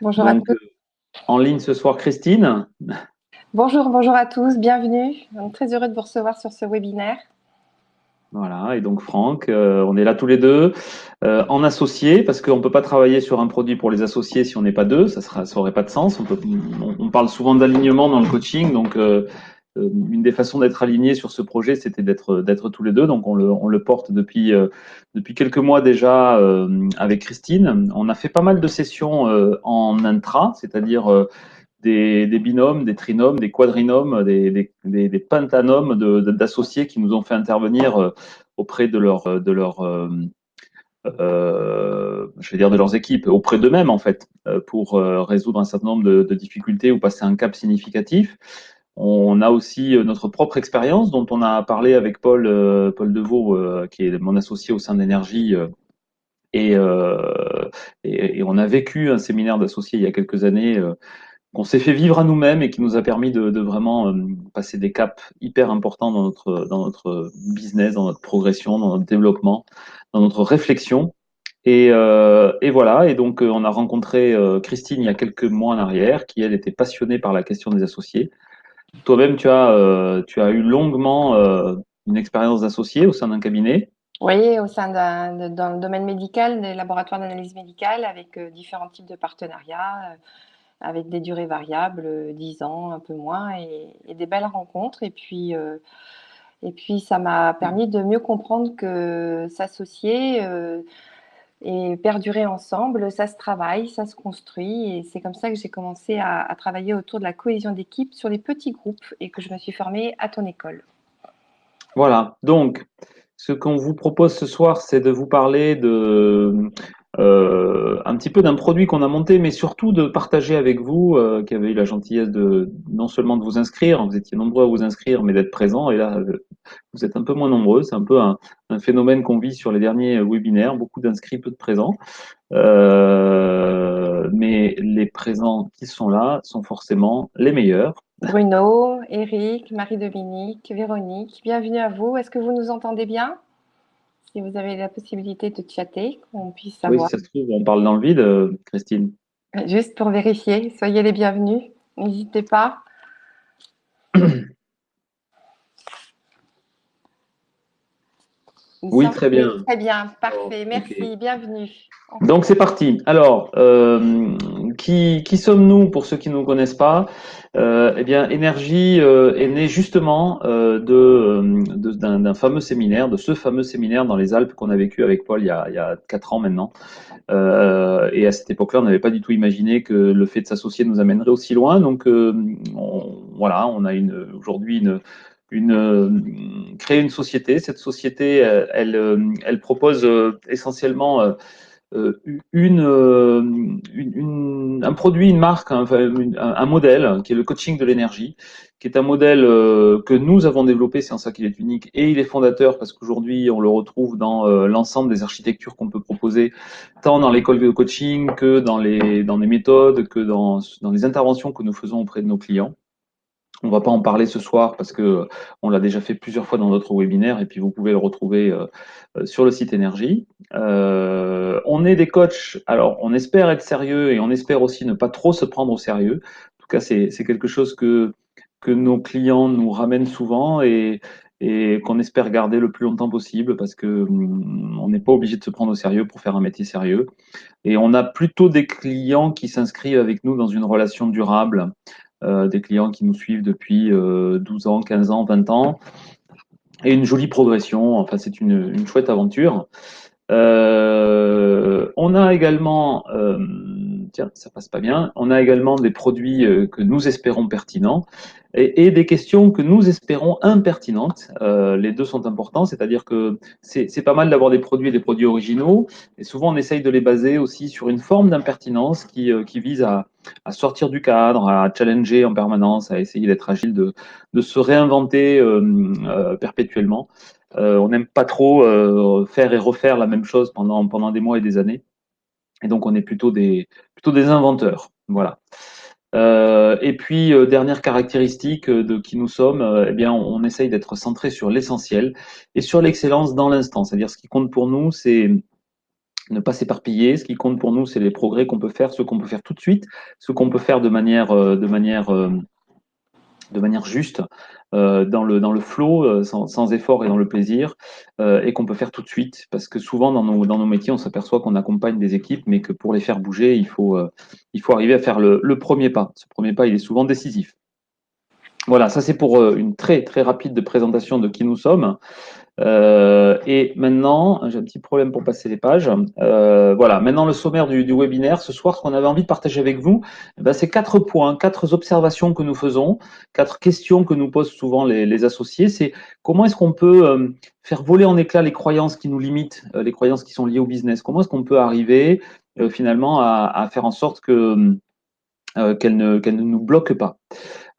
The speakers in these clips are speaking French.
Bonjour à Donc, tous. en ligne ce soir, Christine. Bonjour à tous, bienvenue. Donc, très heureux de vous recevoir sur ce webinaire. Voilà, et donc Franck, on est là tous les deux en associé parce qu'on ne peut pas travailler sur un produit pour les associés si on n'est pas deux, ça aurait pas de sens. On parle souvent d'alignement dans le coaching, donc une des façons d'être aligné sur ce projet, c'était d'être tous les deux. Donc on le porte depuis quelques mois déjà avec Christine. On a fait pas mal de sessions en intra, c'est-à-dire des binômes, des trinômes, des quadrinômes, des pentanômes d'associés qui nous ont fait intervenir auprès je vais dire de leurs équipes, auprès d'eux-mêmes en fait, pour résoudre un certain nombre de difficultés ou passer un cap significatif. On a aussi notre propre expérience dont on a parlé avec Paul Deveau, qui est mon associé au sein d'Énergie. Et, euh, et on a vécu un séminaire d'associés il y a quelques années qu'on s'est fait vivre à nous-mêmes et qui nous a permis de vraiment passer des caps hyper importants dans notre business, dans notre progression, dans notre développement, dans notre réflexion. Et voilà, et donc on a rencontré Christine il y a quelques mois en arrière, qui elle était passionnée par la question des associés. Toi-même, tu as eu longuement une expérience d'associé au sein d'un cabinet. Oui, au sein dans le domaine médical, des laboratoires d'analyse médicale, avec différents types de partenariats, avec des durées variables, 10 ans, un peu moins, et des belles rencontres. Et puis, ça m'a permis de mieux comprendre que s'associer et perdurer ensemble, ça se travaille, ça se construit. Et c'est comme ça que j'ai commencé à travailler autour de la cohésion d'équipe sur les petits groupes et que je me suis formée à ton école. Voilà, donc ce qu'on vous propose ce soir, c'est de vous parler un petit peu d'un produit qu'on a monté, mais surtout de partager avec vous, qui avez eu la gentillesse de non seulement de vous inscrire, vous étiez nombreux à vous inscrire, mais d'être présents. Et là, vous êtes un peu moins nombreux. C'est un peu un phénomène qu'on vit sur les derniers webinaires, beaucoup d'inscrits, peu de présents. Mais les présents qui sont là sont forcément les meilleurs. Bruno, Eric, Marie-Dominique, Véronique, bienvenue à vous. Est-ce que vous nous entendez bien? Si vous avez la possibilité de chatter, qu'on puisse Oui, si savoir. ça se trouve, on parle dans le vide, Christine. Juste pour vérifier, soyez les bienvenus. N'hésitez pas. Il Oui, semble très que oui, bien. très bien, Oh, parfait, ok. merci, bienvenue. Donc c'est parti. Alors, qui sommes-nous pour ceux qui ne nous connaissent pas? Eh bien, Énergie est né justement d'un fameux séminaire, de ce fameux séminaire dans les Alpes qu'on a vécu avec Paul il y a 4 ans maintenant. Et à cette époque-là, on n'avait pas du tout imaginé que le fait de s'associer nous amènerait aussi loin. Donc voilà, on a aujourd'hui créé une société. Cette société, elle propose essentiellement un produit, une marque, enfin, un modèle qui est le coaching de l'énergie, qui est un modèle que nous avons développé, c'est en ça qu'il est unique, et il est fondateur parce qu'aujourd'hui on le retrouve dans l'ensemble des architectures qu'on peut proposer, tant dans l'école de coaching que dans les méthodes, que dans les interventions que nous faisons auprès de nos clients. On va pas en parler ce soir parce que on l'a déjà fait plusieurs fois dans d'autres webinaires et puis vous pouvez le retrouver sur le site Énergie. On est des coachs, alors on espère être sérieux et on espère aussi ne pas trop se prendre au sérieux. En tout cas, c'est quelque chose que nos clients nous ramènent souvent et qu'on espère garder le plus longtemps possible parce que on n'est pas obligé de se prendre au sérieux pour faire un métier sérieux. Et on a plutôt des clients qui s'inscrivent avec nous dans une relation durable, des clients qui nous suivent depuis 12 ans, 15 ans, 20 ans, et une jolie progression. Enfin, c'est une chouette aventure. On a également, tiens, ça passe pas bien. On a également des produits que nous espérons pertinents et des questions que nous espérons impertinentes. Les deux sont importants, c'est-à-dire que c'est pas mal d'avoir des produits et des produits originaux, et souvent on essaye de les baser aussi sur une forme d'impertinence qui vise à sortir du cadre, à challenger en permanence, à essayer d'être agile, de se réinventer perpétuellement. On n'aime pas trop faire et refaire la même chose pendant des mois et des années. Et donc, on est plutôt des inventeurs. Voilà. Et puis, dernière caractéristique de qui nous sommes, eh bien, on essaye d'être centré sur l'essentiel et sur l'excellence dans l'instant. C'est-à-dire, ce qui compte pour nous, ne pas s'éparpiller. Ce qui compte pour nous, c'est les progrès qu'on peut faire, ce qu'on peut faire tout de suite, ce qu'on peut faire de manière juste, dans le flow, sans effort et dans le plaisir, et qu'on peut faire tout de suite. Parce que souvent, dans nos métiers, on s'aperçoit qu'on accompagne des équipes, mais que pour les faire bouger, il faut arriver à faire le premier pas. Ce premier pas, il est souvent décisif. Voilà, ça c'est pour une très très rapide présentation de qui nous sommes. Et maintenant, j'ai un petit problème pour passer les pages. Voilà, maintenant le sommaire du webinaire. Ce soir, ce qu'on avait envie de partager avec vous, c'est 4 points, 4 observations que nous faisons, 4 questions que nous posent souvent les associés. C'est comment est-ce qu'on peut faire voler en éclats les croyances qui nous limitent, les croyances qui sont liées au business. Comment est-ce qu'on peut arriver finalement à faire en sorte qu'elles ne nous bloquent pas.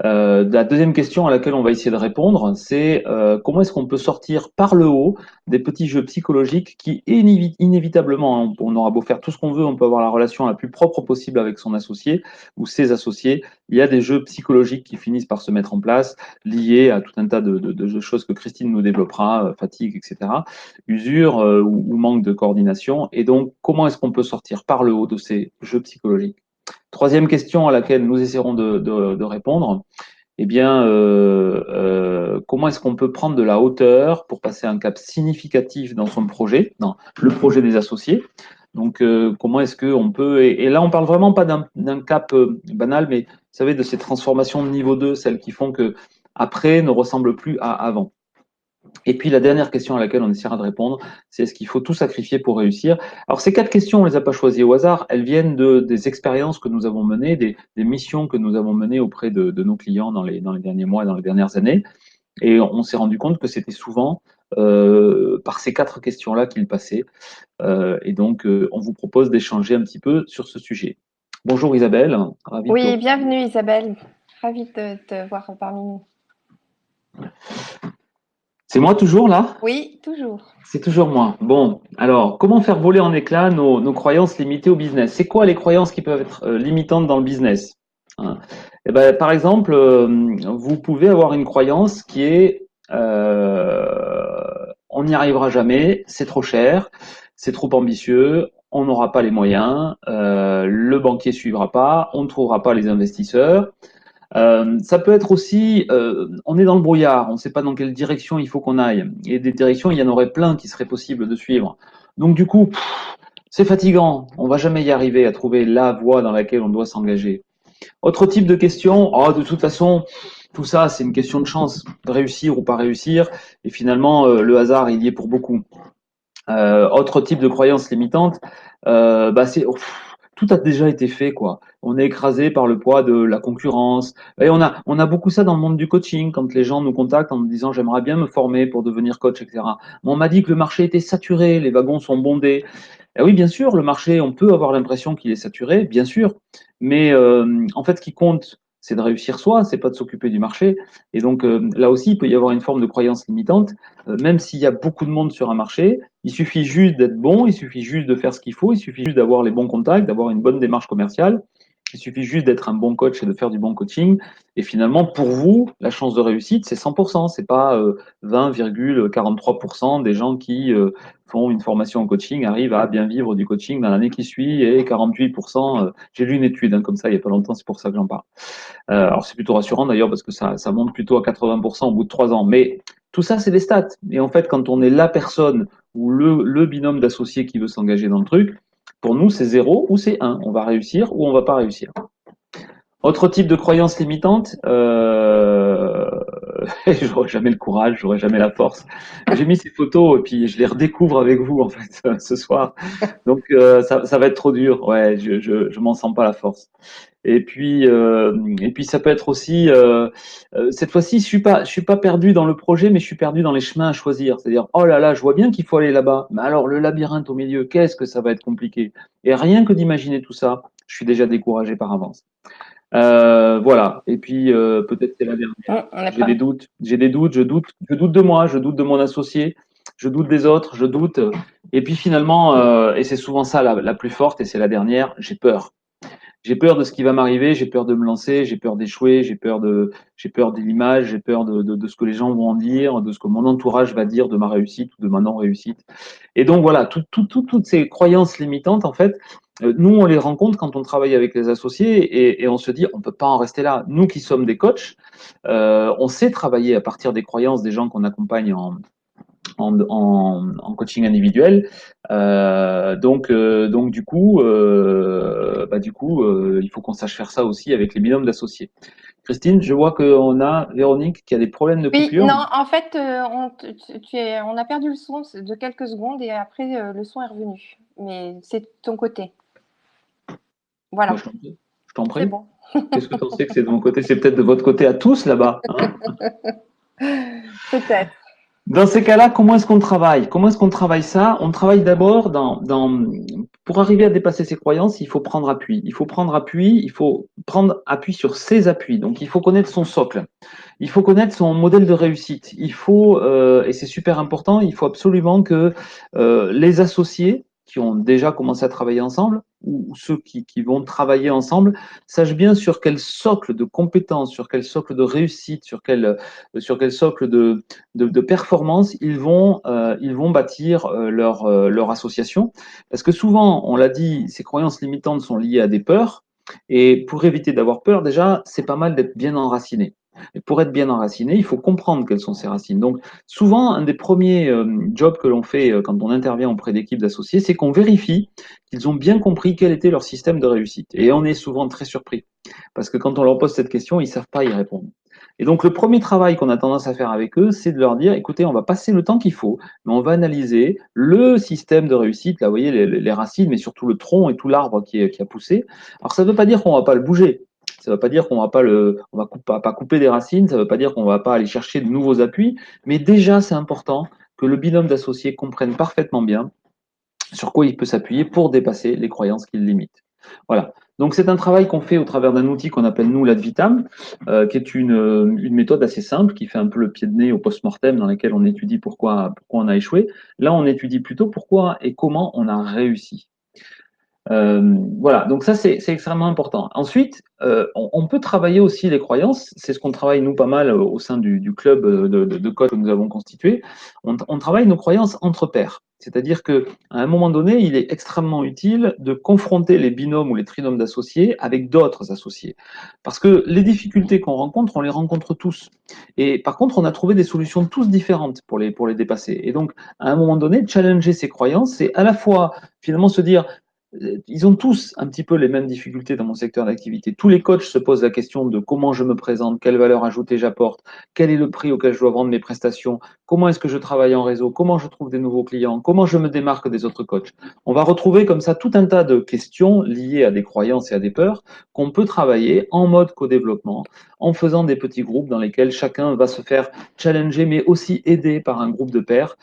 La deuxième question à laquelle on va essayer de répondre, c'est comment est-ce qu'on peut sortir par le haut des petits jeux psychologiques qui, inévitablement, on aura beau faire tout ce qu'on veut, on peut avoir la relation la plus propre possible avec son associé ou ses associés, il y a des jeux psychologiques qui finissent par se mettre en place, liés à tout un tas de choses que Christine nous développera, fatigue, etc., usure ou manque de coordination. Et donc, comment est-ce qu'on peut sortir par le haut de ces jeux psychologiques? Troisième question à laquelle nous essaierons de répondre, eh bien, comment est-ce qu'on peut prendre de la hauteur pour passer un cap significatif dans son projet, dans le projet des associés? Donc, comment est-ce qu'on peut, et là, on parle vraiment pas d'un cap banal, mais vous savez, de ces transformations de niveau 2, celles qui font que après ne ressemble plus à avant. Et puis la dernière question à laquelle on essaiera de répondre, c'est est-ce qu'il faut tout sacrifier pour réussir? Alors ces 4 questions, on les a pas choisies au hasard, elles viennent des expériences que nous avons menées, des missions que nous avons menées auprès de nos clients dans les derniers mois, dans les dernières années. Et on s'est rendu compte que c'était souvent par ces 4 questions-là qu'ils passaient. Et donc on vous propose d'échanger un petit peu sur ce sujet. Bonjour Isabelle, ravi de te Oui, retrouver. bienvenue Isabelle. Ravie de te voir parmi nous. C'est moi toujours là? Oui, toujours. C'est toujours moi. Bon, alors, comment faire voler en éclats nos croyances limitées au business? C'est quoi les croyances qui peuvent être limitantes dans le business? Hein. Eh ben, par exemple, vous pouvez avoir une croyance qui est on n'y arrivera jamais, c'est trop cher, c'est trop ambitieux, on n'aura pas les moyens, le banquier suivra pas, on ne trouvera pas les investisseurs. Ça peut être aussi, on est dans le brouillard, on ne sait pas dans quelle direction il faut qu'on aille. Et des directions, il y en aurait plein qui seraient possibles de suivre. Donc du coup, c'est fatigant. On va jamais y arriver à trouver la voie dans laquelle on doit s'engager. Autre type de question, oh, de toute façon, tout ça, c'est une question de chance, de réussir ou pas réussir. Et finalement, le hasard, il y est pour beaucoup. Autre type de croyance limitante, c'est tout a déjà été fait, quoi. On est écrasé par le poids de la concurrence. Et on a beaucoup ça dans le monde du coaching, quand les gens nous contactent en nous disant j'aimerais bien me former pour devenir coach, etc. Mais on m'a dit que le marché était saturé, les wagons sont bondés. Et oui, bien sûr, le marché, on peut avoir l'impression qu'il est saturé, bien sûr. Mais en fait, ce qui compte, c'est de réussir soi, c'est pas de s'occuper du marché. Et donc là aussi, il peut y avoir une forme de croyance limitante, même s'il y a beaucoup de monde sur un marché. Il suffit juste d'être bon, il suffit juste de faire ce qu'il faut, il suffit juste d'avoir les bons contacts, d'avoir une bonne démarche commerciale. Il suffit juste d'être un bon coach et de faire du bon coaching. Et finalement, pour vous, la chance de réussite, c'est 100%. C'est pas 20,43% des gens qui font une formation en coaching arrivent à bien vivre du coaching dans l'année qui suit et 48%. J'ai lu une étude comme ça il y a pas longtemps, c'est pour ça que j'en parle. Alors c'est plutôt rassurant d'ailleurs parce que ça monte plutôt à 80% au bout de 3 ans. Mais tout ça, c'est des stats. Et en fait, quand on est la personne ou le binôme d'associés qui veut s'engager dans le truc, pour nous, c'est 0 ou c'est 1. On va réussir ou on va pas réussir. Autre type de croyance limitante, j'aurais jamais le courage, j'aurais jamais la force. J'ai mis ces photos et puis je les redécouvre avec vous en fait ce soir. Donc ça va être trop dur. Ouais, je m'en sens pas la force. Et puis ça peut être aussi cette fois-ci je suis pas perdu dans le projet mais je suis perdu dans les chemins à choisir. C'est-à-dire oh là là, je vois bien qu'il faut aller là-bas, mais alors le labyrinthe au milieu, qu'est-ce que ça va être compliqué. Et rien que d'imaginer tout ça, je suis déjà découragé par avance. Voilà. Et puis peut-être c'est la dernière. On n'a J'ai des pas. doutes, je doute de moi, je doute de mon associé, je doute des autres, je doute. Et puis finalement, et c'est souvent ça la plus forte, et c'est la dernière, j'ai peur. J'ai peur de ce qui va m'arriver, j'ai peur de me lancer, j'ai peur d'échouer, j'ai peur de l'image, j'ai peur de ce que les gens vont en dire, de ce que mon entourage va dire de ma réussite ou de ma non-réussite. Et donc voilà, toutes ces croyances limitantes, en fait, nous, on les rencontre quand on travaille avec les associés et on se dit, on peut pas en rester là. Nous qui sommes des coachs, on sait travailler à partir des croyances des gens qu'on accompagne en coaching individuel. Donc du coup, il faut qu'on sache faire ça aussi avec les binômes d'associés. Christine, je vois qu'on a Véronique qui a des problèmes de Oui, coupure. non, en fait, on a perdu le son de quelques secondes et après, le son est revenu. Mais c'est de ton côté. Bah, Voilà, je t'en c'est prie. bon. Qu'est-ce que tu en sais que c'est de mon côté? C'est peut-être de votre côté à tous là-bas, hein. Peut-être. Dans ces cas-là, comment est-ce qu'on travaille? Comment est-ce qu'on travaille ça? On travaille d'abord pour arriver à dépasser ses croyances, il faut prendre appui. Il faut prendre appui, il faut prendre appui sur ses appuis. Donc, il faut connaître son socle. Il faut connaître son modèle de réussite. Et c'est super important, il faut absolument que les associés qui ont déjà commencé à travailler ensemble, ou ceux qui vont travailler ensemble, sachent bien sur quel socle de compétences, sur quel socle de réussite, sur quel socle de performance ils vont bâtir leur association. Parce que souvent, on l'a dit, ces croyances limitantes sont liées à des peurs. Et pour éviter d'avoir peur, déjà, c'est pas mal d'être bien enraciné. Et pour être bien enraciné, il faut comprendre quelles sont ces racines. Donc, souvent, un des premiers jobs que l'on fait quand on intervient auprès d'équipes d'associés, c'est qu'on vérifie qu'ils ont bien compris quel était leur système de réussite. Et on est souvent très surpris. Parce que quand on leur pose cette question, ils savent pas y répondre. Et donc, le premier travail qu'on a tendance à faire avec eux, c'est de leur dire, écoutez, on va passer le temps qu'il faut, mais on va analyser le système de réussite, là, vous voyez, les racines, mais surtout le tronc et tout l'arbre qui a poussé. Alors, ça ne veut pas dire qu'on va pas le bouger. Ça ne veut pas dire qu'on va pas pas couper des racines, ça ne veut pas dire qu'on va pas aller chercher de nouveaux appuis, mais déjà, c'est important que le binôme d'associés comprenne parfaitement bien sur quoi il peut s'appuyer pour dépasser les croyances qui le limitent. Voilà. Donc c'est un travail qu'on fait au travers d'un outil qu'on appelle nous l'Advitam, qui est une méthode assez simple qui fait un peu le pied de nez au post-mortem dans lequel on étudie pourquoi on a échoué. Là, on étudie plutôt pourquoi et comment on a réussi. Voilà, donc ça c'est extrêmement important. Ensuite, on peut travailler aussi les croyances. C'est ce qu'on travaille nous pas mal au sein du club de coach que nous avons constitué. On travaille nos croyances entre pairs. C'est-à-dire que à un moment donné, il est extrêmement utile de confronter les binômes ou les trinômes d'associés avec d'autres associés. Parce que les difficultés qu'on rencontre, on les rencontre tous. Et par contre, on a trouvé des solutions tous différentes pour les dépasser. Et donc, à un moment donné, challenger ces croyances, c'est à la fois finalement se dire ils ont tous un petit peu les mêmes difficultés dans mon secteur d'activité. Tous les coachs se posent la question de comment je me présente, quelle valeur ajoutée j'apporte, quel est le prix auquel je dois vendre mes prestations, comment est-ce que je travaille en réseau, comment je trouve des nouveaux clients, comment je me démarque des autres coachs. On va retrouver comme ça tout un tas de questions liées à des croyances et à des peurs qu'on peut travailler en mode co-développement, en faisant des petits groupes dans lesquels chacun va se faire challenger, mais aussi aider par un groupe de pairs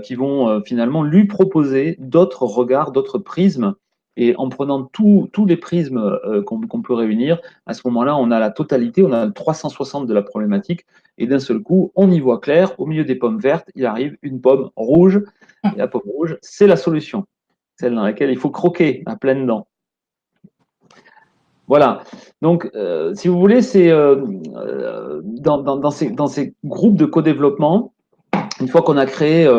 qui vont finalement lui proposer d'autres regards, d'autres prismes et en prenant tous les prismes qu'on peut réunir, à ce moment-là, on a la totalité, on a le 360 de la problématique, et d'un seul coup, on y voit clair, au milieu des pommes vertes, il arrive une pomme rouge, et la pomme rouge, c'est la solution, celle dans laquelle il faut croquer à pleines dents. Voilà. Donc, si vous voulez, c'est dans ces groupes de co-développement, une fois qu'on a créé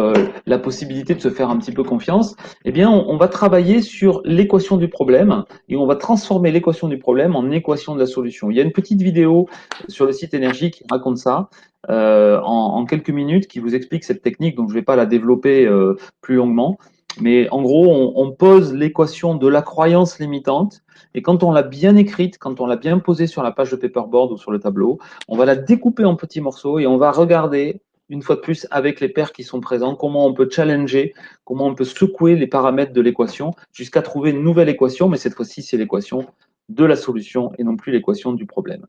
la possibilité de se faire un petit peu confiance, eh bien, on va travailler sur l'équation du problème et on va transformer l'équation du problème en équation de la solution. Il y a une petite vidéo sur le site Énergie qui raconte ça en quelques minutes, qui vous explique cette technique, donc je ne vais pas la développer plus longuement. Mais en gros, on pose l'équation de la croyance limitante et quand on l'a bien écrite, quand on l'a bien posée sur la page de paperboard ou sur le tableau, on va la découper en petits morceaux et on va regarder une fois de plus, avec les pairs qui sont présents, comment on peut challenger, comment on peut secouer les paramètres de l'équation jusqu'à trouver une nouvelle équation, mais cette fois-ci, c'est l'équation de la solution et non plus l'équation du problème.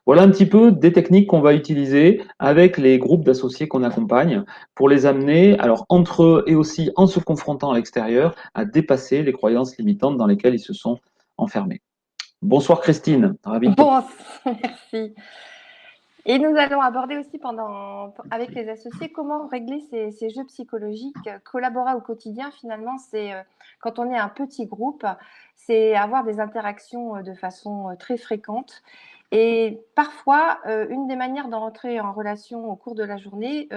Voilà un petit peu des techniques qu'on va utiliser avec les groupes d'associés qu'on accompagne pour les amener, alors entre eux et aussi en se confrontant à l'extérieur, à dépasser les croyances limitantes dans lesquelles ils se sont enfermés. Bonsoir Christine, ravi de te... Bon, merci. Et nous allons aborder aussi avec les associés comment régler ces jeux psychologiques. Collaborer au quotidien, finalement, c'est quand on est un petit groupe, c'est avoir des interactions de façon très fréquente. Et parfois, une des manières d'entrer en relation au cours de la journée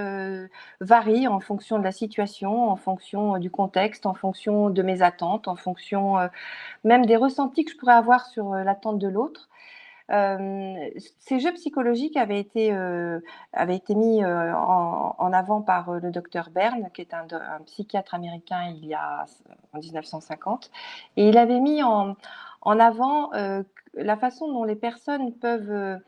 varie en fonction de la situation, en fonction du contexte, en fonction de mes attentes, en fonction même des ressentis que je pourrais avoir sur l'attente de l'autre. Ces jeux psychologiques avaient été mis en avant par le docteur Berne, qui est un psychiatre américain en 1950, et il avait mis en avant la façon dont les personnes peuvent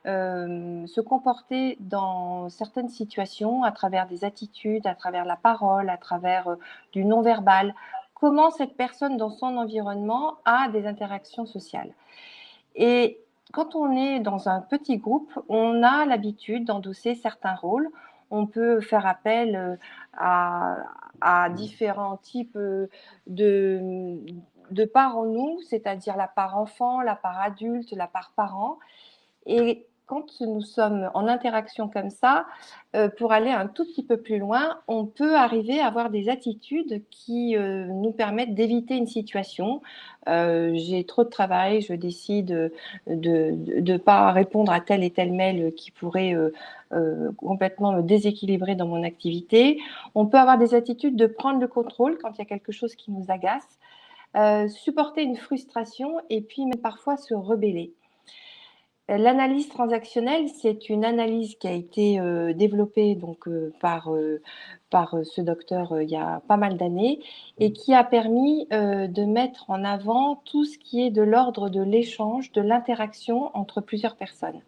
se comporter dans certaines situations à travers des attitudes, à travers la parole, à travers du non-verbal, comment cette personne dans son environnement a des interactions sociales. Et quand on est dans un petit groupe, on a l'habitude d'endosser certains rôles. On peut faire appel à différents types de parts en nous, c'est-à-dire la part enfant, la part adulte, la part parent. Et quand nous sommes en interaction comme ça, pour aller un tout petit peu plus loin, on peut arriver à avoir des attitudes qui nous permettent d'éviter une situation. J'ai trop de travail, je décide de pas répondre à tel et tel mail qui pourrait complètement me déséquilibrer dans mon activité. On peut avoir des attitudes de prendre le contrôle quand il y a quelque chose qui nous agace, supporter une frustration et puis même parfois se rebeller. L'analyse transactionnelle, c'est une analyse qui a été développée donc, par ce docteur il y a pas mal d'années et qui a permis de mettre en avant tout ce qui est de l'ordre de l'échange, de l'interaction entre plusieurs personnes.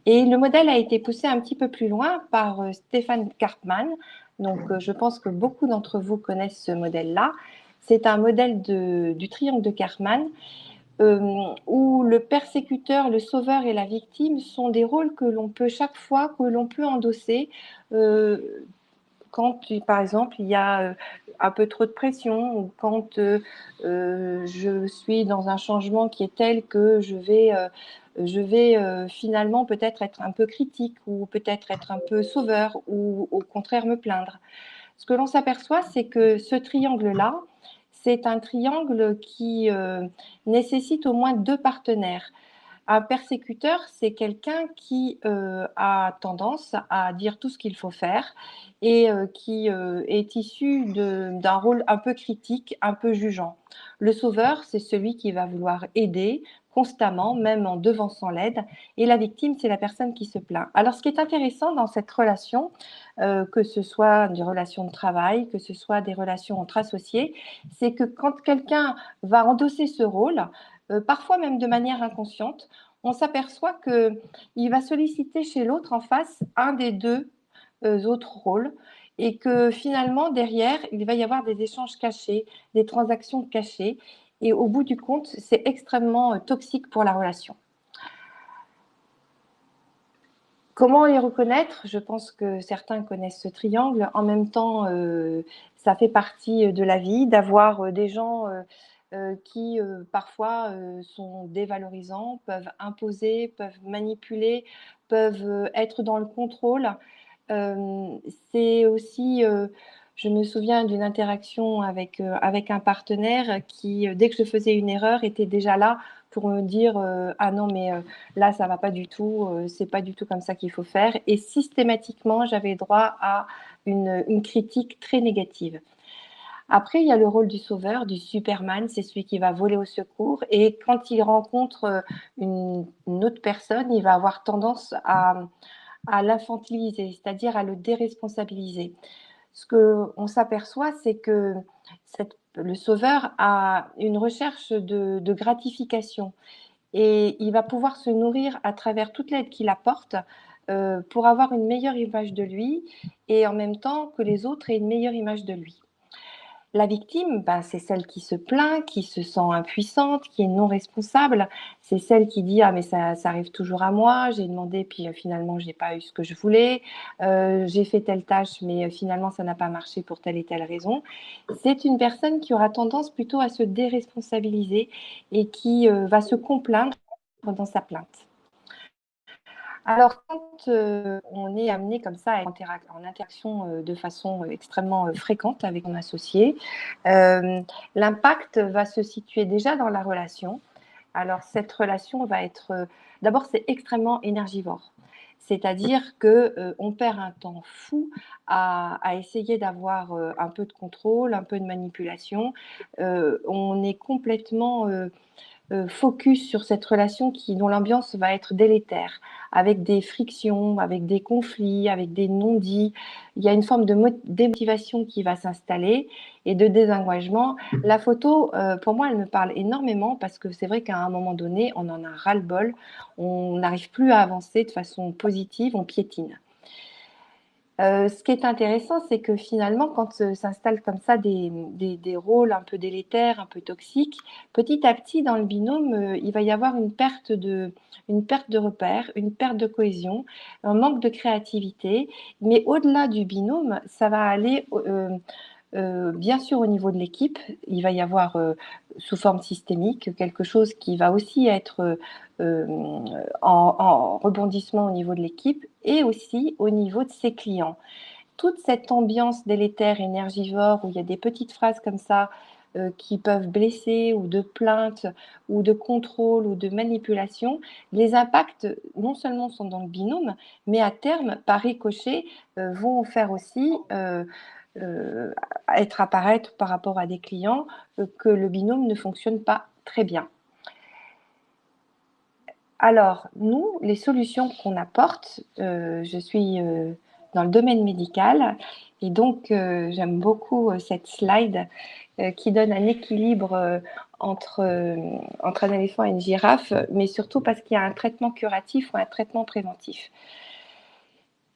Et le modèle a été poussé un petit peu plus loin par Stefan Karpman. Donc, je pense que beaucoup d'entre vous connaissent ce modèle-là. C'est un modèle du triangle de Karpman où le persécuteur, le sauveur et la victime sont des rôles que l'on peut chaque fois, que l'on peut endosser quand, par exemple, il y a un peu trop de pression ou quand je suis dans un changement qui est tel que je vais finalement peut-être être un peu critique ou peut-être être un peu sauveur ou au contraire me plaindre. Ce que l'on s'aperçoit, c'est que ce triangle-là, c'est un triangle qui nécessite au moins 2 partenaires. Un persécuteur, c'est quelqu'un qui a tendance à dire tout ce qu'il faut faire et qui est issu d'un rôle un peu critique, un peu jugeant. Le sauveur, c'est celui qui va vouloir aider constamment, même en devançant l'aide. Et la victime, c'est la personne qui se plaint. Alors, ce qui est intéressant dans cette relation, que ce soit des relations de travail, que ce soit des relations entre associés, c'est que quand quelqu'un va endosser ce rôle, parfois même de manière inconsciente, on s'aperçoit qu'il va solliciter chez l'autre en face un des deux autres rôles et que finalement, derrière, il va y avoir des échanges cachés, des transactions cachées. Et au bout du compte, c'est extrêmement toxique pour la relation. Comment les reconnaître? Je pense que certains connaissent ce triangle. En même temps, ça fait partie de la vie d'avoir des gens qui parfois sont dévalorisants, peuvent imposer, peuvent manipuler, peuvent être dans le contrôle. C'est aussi, je me souviens d'une interaction avec un partenaire qui, dès que je faisais une erreur, était déjà là pour me dire ah non mais là ça va pas du tout, c'est pas du tout comme ça qu'il faut faire. Et systématiquement j'avais droit à une critique très négative. Après, il y a le rôle du sauveur, du Superman, c'est celui qui va voler au secours. Et quand il rencontre une autre personne, il va avoir tendance à l'infantiliser, c'est-à-dire à le déresponsabiliser. Ce qu'on s'aperçoit, c'est que le sauveur a une recherche de gratification et il va pouvoir se nourrir à travers toute l'aide qu'il apporte pour avoir une meilleure image de lui et en même temps que les autres aient une meilleure image de lui. La victime, ben, c'est celle qui se plaint, qui se sent impuissante, qui est non responsable. C'est celle qui dit ah mais ça arrive toujours à moi. J'ai demandé puis finalement j'ai pas eu ce que je voulais. J'ai fait telle tâche mais finalement ça n'a pas marché pour telle et telle raison. C'est une personne qui aura tendance plutôt à se déresponsabiliser et qui va se complaindre dans sa plainte. Alors, quand on est amené comme ça à être en interaction de façon extrêmement fréquente avec mon associé, l'impact va se situer déjà dans la relation. Alors, cette relation va être, d'abord, c'est extrêmement énergivore. C'est-à-dire qu'on perd un temps fou à essayer d'avoir un peu de contrôle, un peu de manipulation. On est complètement focus sur cette relation dont l'ambiance va être délétère, avec des frictions, avec des conflits, avec des non-dits. Il y a une forme de démotivation qui va s'installer et de désengagement. La photo, pour moi, elle me parle énormément parce que c'est vrai qu'à un moment donné, on en a ras-le-bol, on n'arrive plus à avancer de façon positive, on piétine. Ce qui est intéressant, c'est que finalement, quand s'installent comme ça des rôles un peu délétères, un peu toxiques, petit à petit, dans le binôme, il va y avoir une perte de repères, une perte de cohésion, un manque de créativité. Mais au-delà du binôme, ça va aller bien sûr, au niveau de l'équipe, il va y avoir sous forme systémique quelque chose qui va aussi être en rebondissement au niveau de l'équipe et aussi au niveau de ses clients. Toute cette ambiance délétère, énergivore, où il y a des petites phrases comme ça qui peuvent blesser, ou de plainte, ou de contrôle, ou de manipulation, les impacts non seulement sont dans le binôme, mais à terme, par ricochet, vont faire aussi euh, apparaître par rapport à des clients que le binôme ne fonctionne pas très bien. Alors, nous, les solutions qu'on apporte, je suis dans le domaine médical et donc j'aime beaucoup cette slide qui donne un équilibre entre un éléphant et une girafe, mais surtout parce qu'il y a un traitement curatif ou un traitement préventif.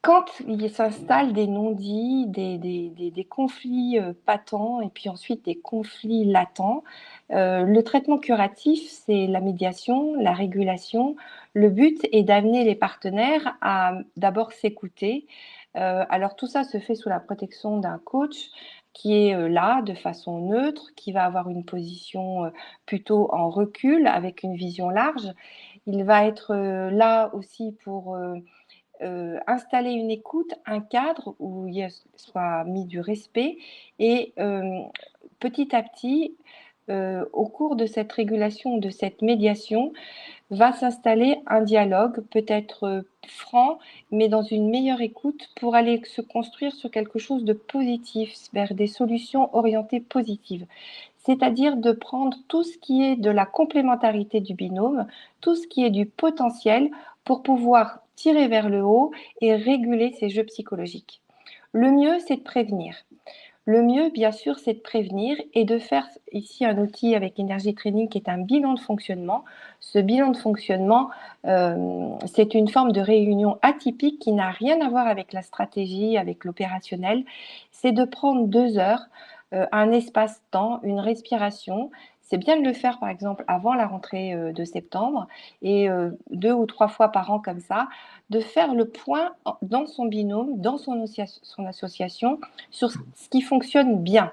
Quand il s'installe des non-dits, des conflits patents et puis ensuite des conflits latents, le traitement curatif, c'est la médiation, la régulation. Le but est d'amener les partenaires à d'abord s'écouter. Alors tout ça se fait sous la protection d'un coach qui est là de façon neutre, qui va avoir une position plutôt en recul avec une vision large. Il va être là aussi pour installer une écoute, un cadre où il soit mis du respect et petit à petit, au cours de cette régulation, de cette médiation, va s'installer un dialogue peut-être franc, mais dans une meilleure écoute pour aller se construire sur quelque chose de positif, vers des solutions orientées positives. C'est-à-dire de prendre tout ce qui est de la complémentarité du binôme, tout ce qui est du potentiel pour pouvoir tirer vers le haut et réguler ces jeux psychologiques. Le mieux, c'est de prévenir. Le mieux, bien sûr, c'est de prévenir et de faire ici un outil avec Energy Training qui est un bilan de fonctionnement. Ce bilan de fonctionnement, c'est une forme de réunion atypique qui n'a rien à voir avec la stratégie, avec l'opérationnel. C'est de prendre 2 heures, un espace-temps, une respiration. C'est bien de le faire, par exemple, avant la rentrée de septembre et 2 ou 3 fois par an comme ça, de faire le point dans son binôme, dans son association, sur ce qui fonctionne bien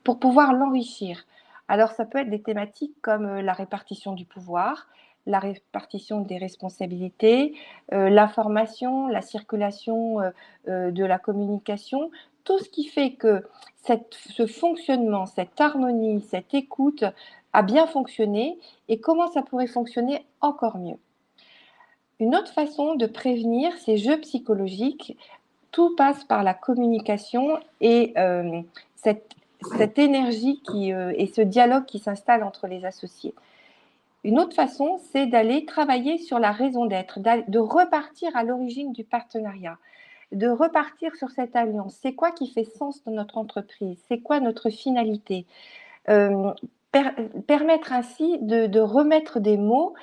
pour pouvoir l'enrichir. Alors ça peut être des thématiques comme la répartition du pouvoir, la répartition des responsabilités, l'information, la circulation de la communication, tout ce qui fait que ce fonctionnement, cette harmonie, cette écoute a bien fonctionné et comment ça pourrait fonctionner encore mieux. Une autre façon de prévenir ces jeux psychologiques, tout passe par la communication et cette énergie et ce dialogue qui s'installe entre les associés. Une autre façon, c'est d'aller travailler sur la raison d'être, de repartir à l'origine du partenariat, de repartir sur cette alliance. C'est quoi qui fait sens dans notre entreprise? C'est quoi notre finalité? Permettre ainsi de remettre des mots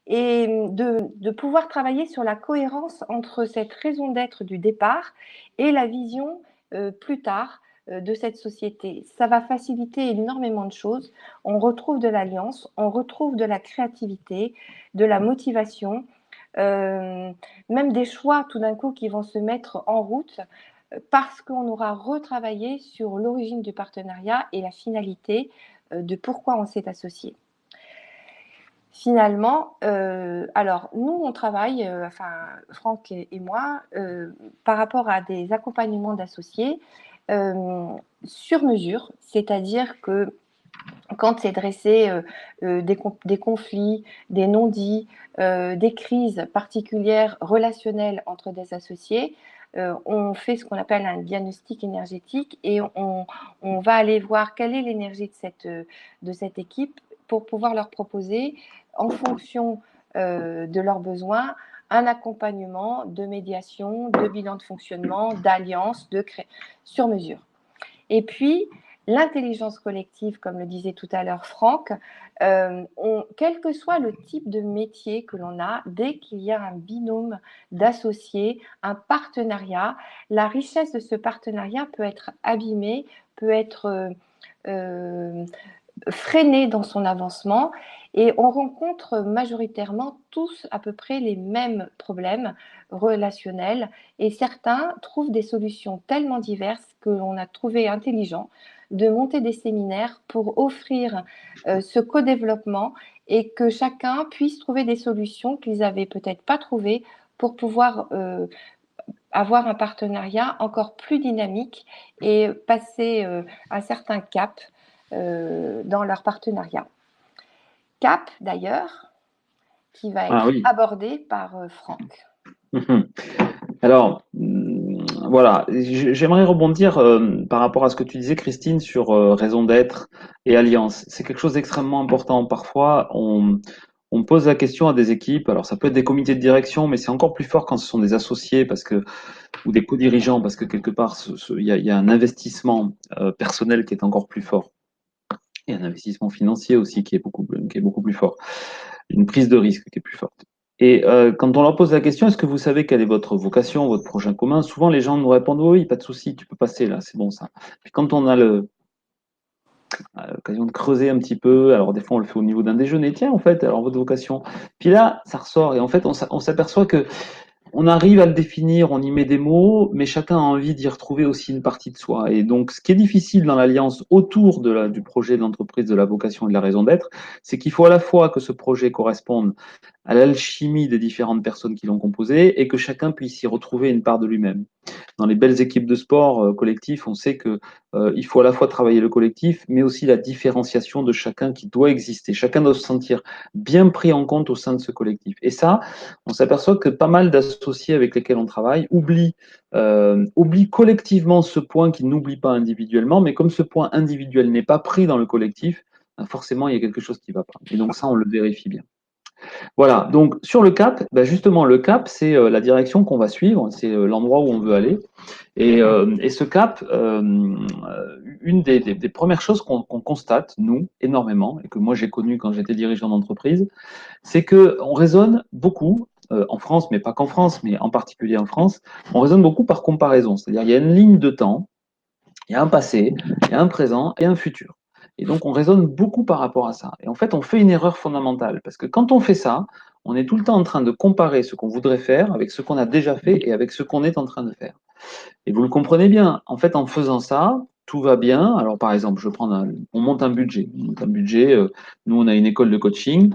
et de pouvoir travailler sur la cohérence entre cette raison d'être du départ et la vision plus tard de cette société. Ça va faciliter énormément de choses. On retrouve de l'alliance, on retrouve de la créativité, de la motivation, même des choix tout d'un coup qui vont se mettre en route parce qu'on aura retravaillé sur l'origine du partenariat et la finalité de pourquoi on s'est associé. finalement, alors nous, on travaille, enfin Franck et moi, par rapport à des accompagnements d'associés sur mesure, c'est-à-dire que quand c'est dressé des conflits, des non-dits, des crises particulières relationnelles entre des associés, on fait ce qu'on appelle un diagnostic énergétique et on va aller voir quelle est l'énergie de cette équipe pour pouvoir leur proposer, en fonction de leurs besoins, un accompagnement de médiation, de bilan de fonctionnement, d'alliance, sur mesure. Et puis, l'intelligence collective, comme le disait tout à l'heure Franck, quel que soit le type de métier que l'on a, dès qu'il y a un binôme d'associés, un partenariat, la richesse de ce partenariat peut être abîmée, peut être euh, freinée dans son avancement, et on rencontre majoritairement tous à peu près les mêmes problèmes relationnels, et certains trouvent des solutions tellement diverses que l'on a trouvé intelligent de monter des séminaires pour offrir ce co-développement et que chacun puisse trouver des solutions qu'ils n'avaient peut-être pas trouvées pour pouvoir avoir un partenariat encore plus dynamique et passer un certain cap dans leur partenariat. Cap, d'ailleurs, qui va Ah être oui. abordé par Franck. Mhm. Alors, voilà, j'aimerais rebondir par rapport à ce que tu disais, Christine, sur raison d'être et alliance. C'est quelque chose d'extrêmement important. Parfois, on pose la question à des équipes. Alors, ça peut être des comités de direction, mais c'est encore plus fort quand ce sont des associés parce que, ou des co-dirigeants, parce que quelque part, il y a un investissement personnel qui est encore plus fort. Et un investissement financier aussi qui est beaucoup plus fort. Une prise de risque qui est plus forte. Et quand on leur pose la question, est-ce que vous savez quelle est votre vocation, votre projet commun? Souvent, les gens nous répondent oui, pas de souci, tu peux passer là, c'est bon ça. Puis quand on a l'occasion de creuser un petit peu, alors des fois on le fait au niveau d'un déjeuner, tiens en fait, alors votre vocation. Puis là, ça ressort et en fait on s'aperçoit que on arrive à le définir, on y met des mots, mais chacun a envie d'y retrouver aussi une partie de soi. Et donc, ce qui est difficile dans l'alliance autour du projet de l'entreprise, de la vocation et de la raison d'être, c'est qu'il faut à la fois que ce projet corresponde à l'alchimie des différentes personnes qui l'ont composé et que chacun puisse y retrouver une part de lui-même. Dans les belles équipes de sport collectif, on sait que il faut à la fois travailler le collectif, mais aussi la différenciation de chacun qui doit exister. Chacun doit se sentir bien pris en compte au sein de ce collectif. Et ça, on s'aperçoit que pas mal d'associés avec lesquels on travaille oublient collectivement ce point qu'ils n'oublient pas individuellement, mais comme ce point individuel n'est pas pris dans le collectif, forcément, il y a quelque chose qui ne va pas. Et donc ça, on le vérifie bien. Voilà, donc sur le cap, ben justement, le cap, c'est la direction qu'on va suivre, c'est l'endroit où on veut aller. Et ce cap, une des premières choses qu'on constate, nous, énormément, et que moi j'ai connu quand j'étais dirigeant d'entreprise, c'est qu'on raisonne beaucoup, en France, mais pas qu'en France, mais en particulier en France, on raisonne beaucoup par comparaison. C'est-à-dire, il y a une ligne de temps, il y a un passé, il y a un présent et un futur. Et donc, on raisonne beaucoup par rapport à ça. Et en fait, on fait une erreur fondamentale, parce que quand on fait ça, on est tout le temps en train de comparer ce qu'on voudrait faire avec ce qu'on a déjà fait et avec ce qu'on est en train de faire. Et vous le comprenez bien, en fait, en faisant ça, tout va bien. Alors, par exemple, on monte un budget. Nous, on a une école de coaching.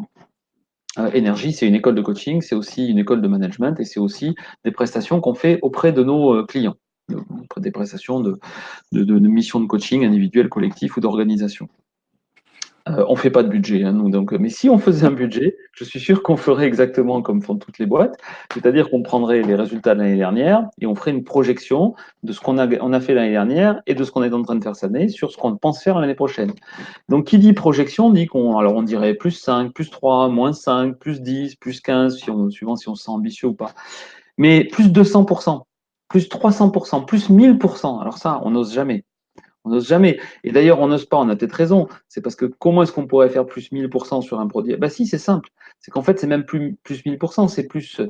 Énergie, c'est une école de coaching, c'est aussi une école de management et c'est aussi des prestations qu'on fait auprès de nos clients, des prestations de missions de coaching individuel, collectif ou d'organisation. On ne fait pas de budget, hein, nous, donc, mais si on faisait un budget, je suis sûr qu'on ferait exactement comme font toutes les boîtes, c'est-à-dire qu'on prendrait les résultats de l'année dernière et on ferait une projection de ce qu'on a fait l'année dernière et de ce qu'on est en train de faire cette année sur ce qu'on pense faire l'année prochaine. Donc, qui dit projection dit on dirait plus 5, plus 3, moins 5, plus 10, plus 15, suivant si on se sent ambitieux ou pas. Mais plus 200%, plus 300%, plus 1000%. Alors ça, on n'ose jamais. On n'ose jamais. Et d'ailleurs, on n'ose pas, on a peut-être raison. C'est parce que comment est-ce qu'on pourrait faire plus 1000% sur un produit? Bah si, c'est simple. C'est qu'en fait, c'est même plus 1000%, c'est plus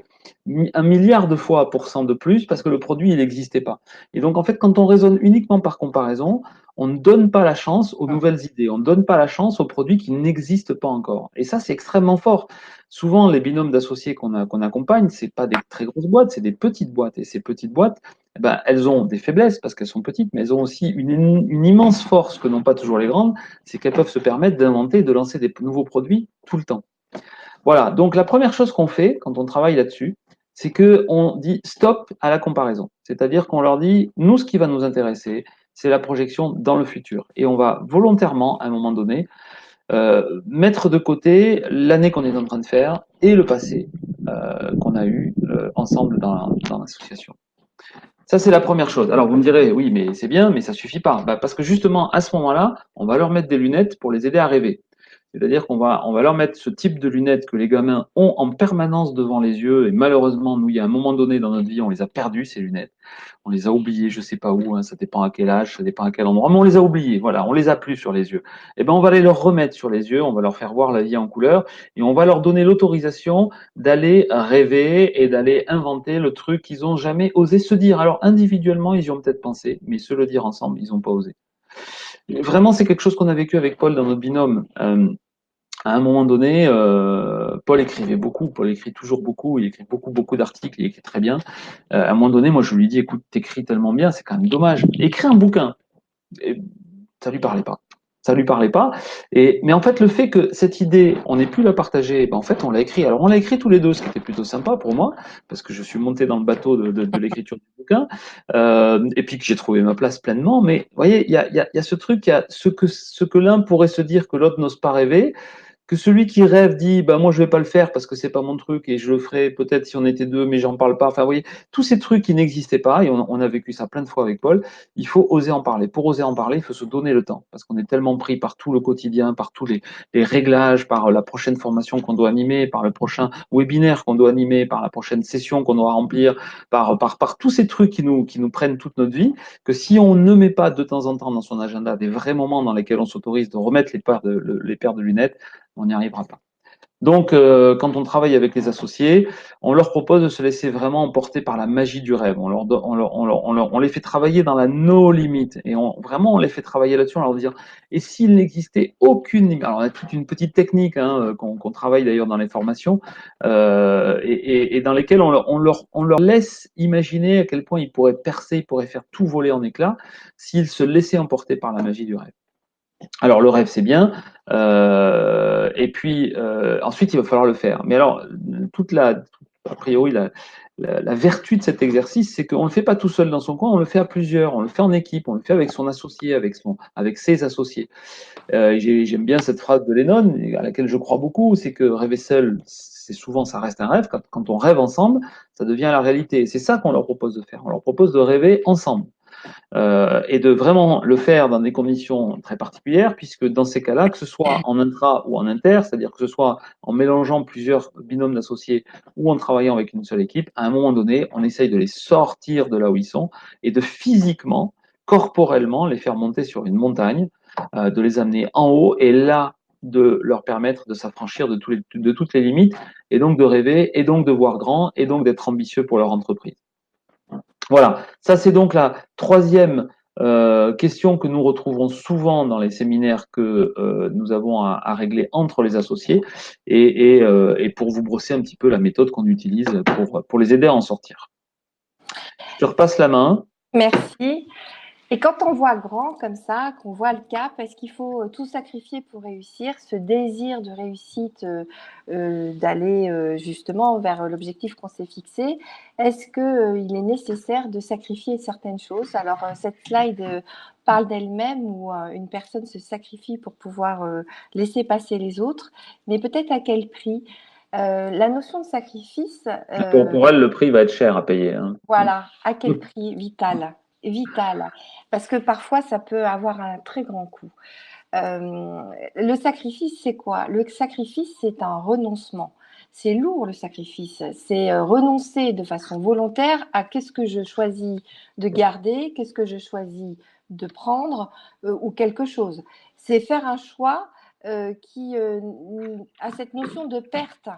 1 milliard de fois % de plus parce que le produit, il n'existait pas. Et donc, en fait, quand on raisonne uniquement par comparaison, on ne donne pas la chance aux nouvelles idées, on ne donne pas la chance aux produits qui n'existent pas encore. Et ça, c'est extrêmement fort. Souvent, les binômes d'associés qu'on accompagne, c'est pas des très grosses boîtes, c'est des petites boîtes. Et ces petites boîtes, eh ben, elles ont des faiblesses parce qu'elles sont petites, mais elles ont aussi une immense force que n'ont pas toujours les grandes, c'est qu'elles peuvent se permettre d'inventer et de lancer des nouveaux produits tout le temps. Voilà, donc la première chose qu'on fait quand on travaille là-dessus, c'est qu'on dit stop à la comparaison. C'est-à-dire qu'on leur dit, nous, ce qui va nous intéresser, c'est la projection dans le futur. Et on va volontairement, à un moment donné, mettre de côté l'année qu'on est en train de faire et le passé qu'on a eu ensemble dans l'association. Ça, c'est la première chose. Alors, vous me direz, oui, mais c'est bien, mais ça suffit pas. Bah, parce que justement, à ce moment-là, on va leur mettre des lunettes pour les aider à rêver. C'est-à-dire qu'on va leur mettre ce type de lunettes que les gamins ont en permanence devant les yeux. Et malheureusement, nous, il y a un moment donné dans notre vie, on les a perdues, ces lunettes. On les a oubliées, je sais pas où, hein, ça dépend à quel âge, ça dépend à quel endroit, mais on les a oubliées, voilà, on les a plus sur les yeux. Eh ben, on va les leur remettre sur les yeux, on va leur faire voir la vie en couleur et on va leur donner l'autorisation d'aller rêver et d'aller inventer le truc qu'ils ont jamais osé se dire. Alors, individuellement, ils y ont peut-être pensé, mais se le dire ensemble, ils n'ont pas osé. Vraiment, c'est quelque chose qu'on a vécu avec Paul dans notre binôme. À un moment donné, Paul écrivait beaucoup, Paul écrit toujours beaucoup, il écrit beaucoup, beaucoup d'articles, il écrit très bien. À un moment donné, moi, je lui dis, écoute, t'écris tellement bien, c'est quand même dommage. Écris un bouquin. Et ça lui parlait pas. Ça lui parlait pas. Mais en fait, le fait que cette idée, on ait pu la partager, ben en fait, on l'a écrit. Alors, on l'a écrit tous les deux, ce qui était plutôt sympa pour moi, parce que je suis monté dans le bateau de l'écriture du bouquin, et puis que j'ai trouvé ma place pleinement. Mais, vous voyez, il y a ce truc, il y a ce que l'un pourrait se dire que l'autre n'ose pas rêver, que celui qui rêve dit bah moi je vais pas le faire parce que c'est pas mon truc et je le ferai peut-être si on était deux mais j'en parle pas. Enfin vous voyez, tous ces trucs qui n'existaient pas et on a vécu ça plein de fois avec Paul, il faut oser en parler. Pour oser en parler, il faut se donner le temps parce qu'on est tellement pris par tout le quotidien, par tous les réglages, par la prochaine formation qu'on doit animer, par le prochain webinaire qu'on doit animer, par la prochaine session qu'on doit remplir, par tous ces trucs qui nous prennent toute notre vie, que si on ne met pas de temps en temps dans son agenda des vrais moments dans lesquels on s'autorise de remettre les paires de lunettes, on n'y arrivera pas. Donc, quand on travaille avec les associés, on leur propose de se laisser vraiment emporter par la magie du rêve. On les fait travailler dans la no limite et vraiment on les fait travailler là-dessus. On leur dit et s'il n'existait aucune limite. Alors on a toute une petite technique qu'on travaille d'ailleurs dans les formations et dans lesquelles on leur laisse imaginer à quel point ils pourraient percer, ils pourraient faire tout voler en éclats s'ils se laissaient emporter par la magie du rêve. Alors le rêve c'est bien, et puis ensuite il va falloir le faire. Mais alors a priori la vertu de cet exercice, c'est qu'on ne le fait pas tout seul dans son coin, on le fait à plusieurs, on le fait en équipe, on le fait avec son associé, avec ses associés. J'aime bien cette phrase de Lennon à laquelle je crois beaucoup, c'est que rêver seul, c'est souvent ça reste un rêve. Quand on rêve ensemble, ça devient la réalité. C'est ça qu'on leur propose de faire. On leur propose de rêver ensemble et de vraiment le faire dans des conditions très particulières, puisque dans ces cas-là, que ce soit en intra ou en inter, c'est-à-dire que ce soit en mélangeant plusieurs binômes d'associés ou en travaillant avec une seule équipe, à un moment donné, on essaye de les sortir de là où ils sont et de physiquement, corporellement, les faire monter sur une montagne, de les amener en haut et là, de leur permettre de s'affranchir de toutes les limites et donc de rêver et donc de voir grand et donc d'être ambitieux pour leur entreprise. Voilà, ça c'est donc la troisième question que nous retrouvons souvent dans les séminaires que nous avons à régler entre les associés et pour vous brosser un petit peu la méthode qu'on utilise pour les aider à en sortir. Je te repasse la main. Merci. Et quand on voit grand comme ça, qu'on voit le cap, est-ce qu'il faut tout sacrifier pour réussir, ce désir de réussite, d'aller justement vers l'objectif qu'on s'est fixé? Est-ce qu'il est nécessaire de sacrifier certaines choses? Alors, cette slide parle d'elle-même où une personne se sacrifie pour pouvoir laisser passer les autres, mais peut-être à quel prix? La notion de sacrifice, Pour elle, le prix va être cher à payer. Hein. voilà, à quel prix? Vital, vital. Parce que parfois, ça peut avoir un très grand coût. Le sacrifice, c'est quoi? Le sacrifice, c'est un renoncement. C'est lourd le sacrifice. C'est renoncer de façon volontaire à qu'est-ce que je choisis de garder, qu'est-ce que je choisis de prendre ou quelque chose. C'est faire un choix qui a cette notion de perte.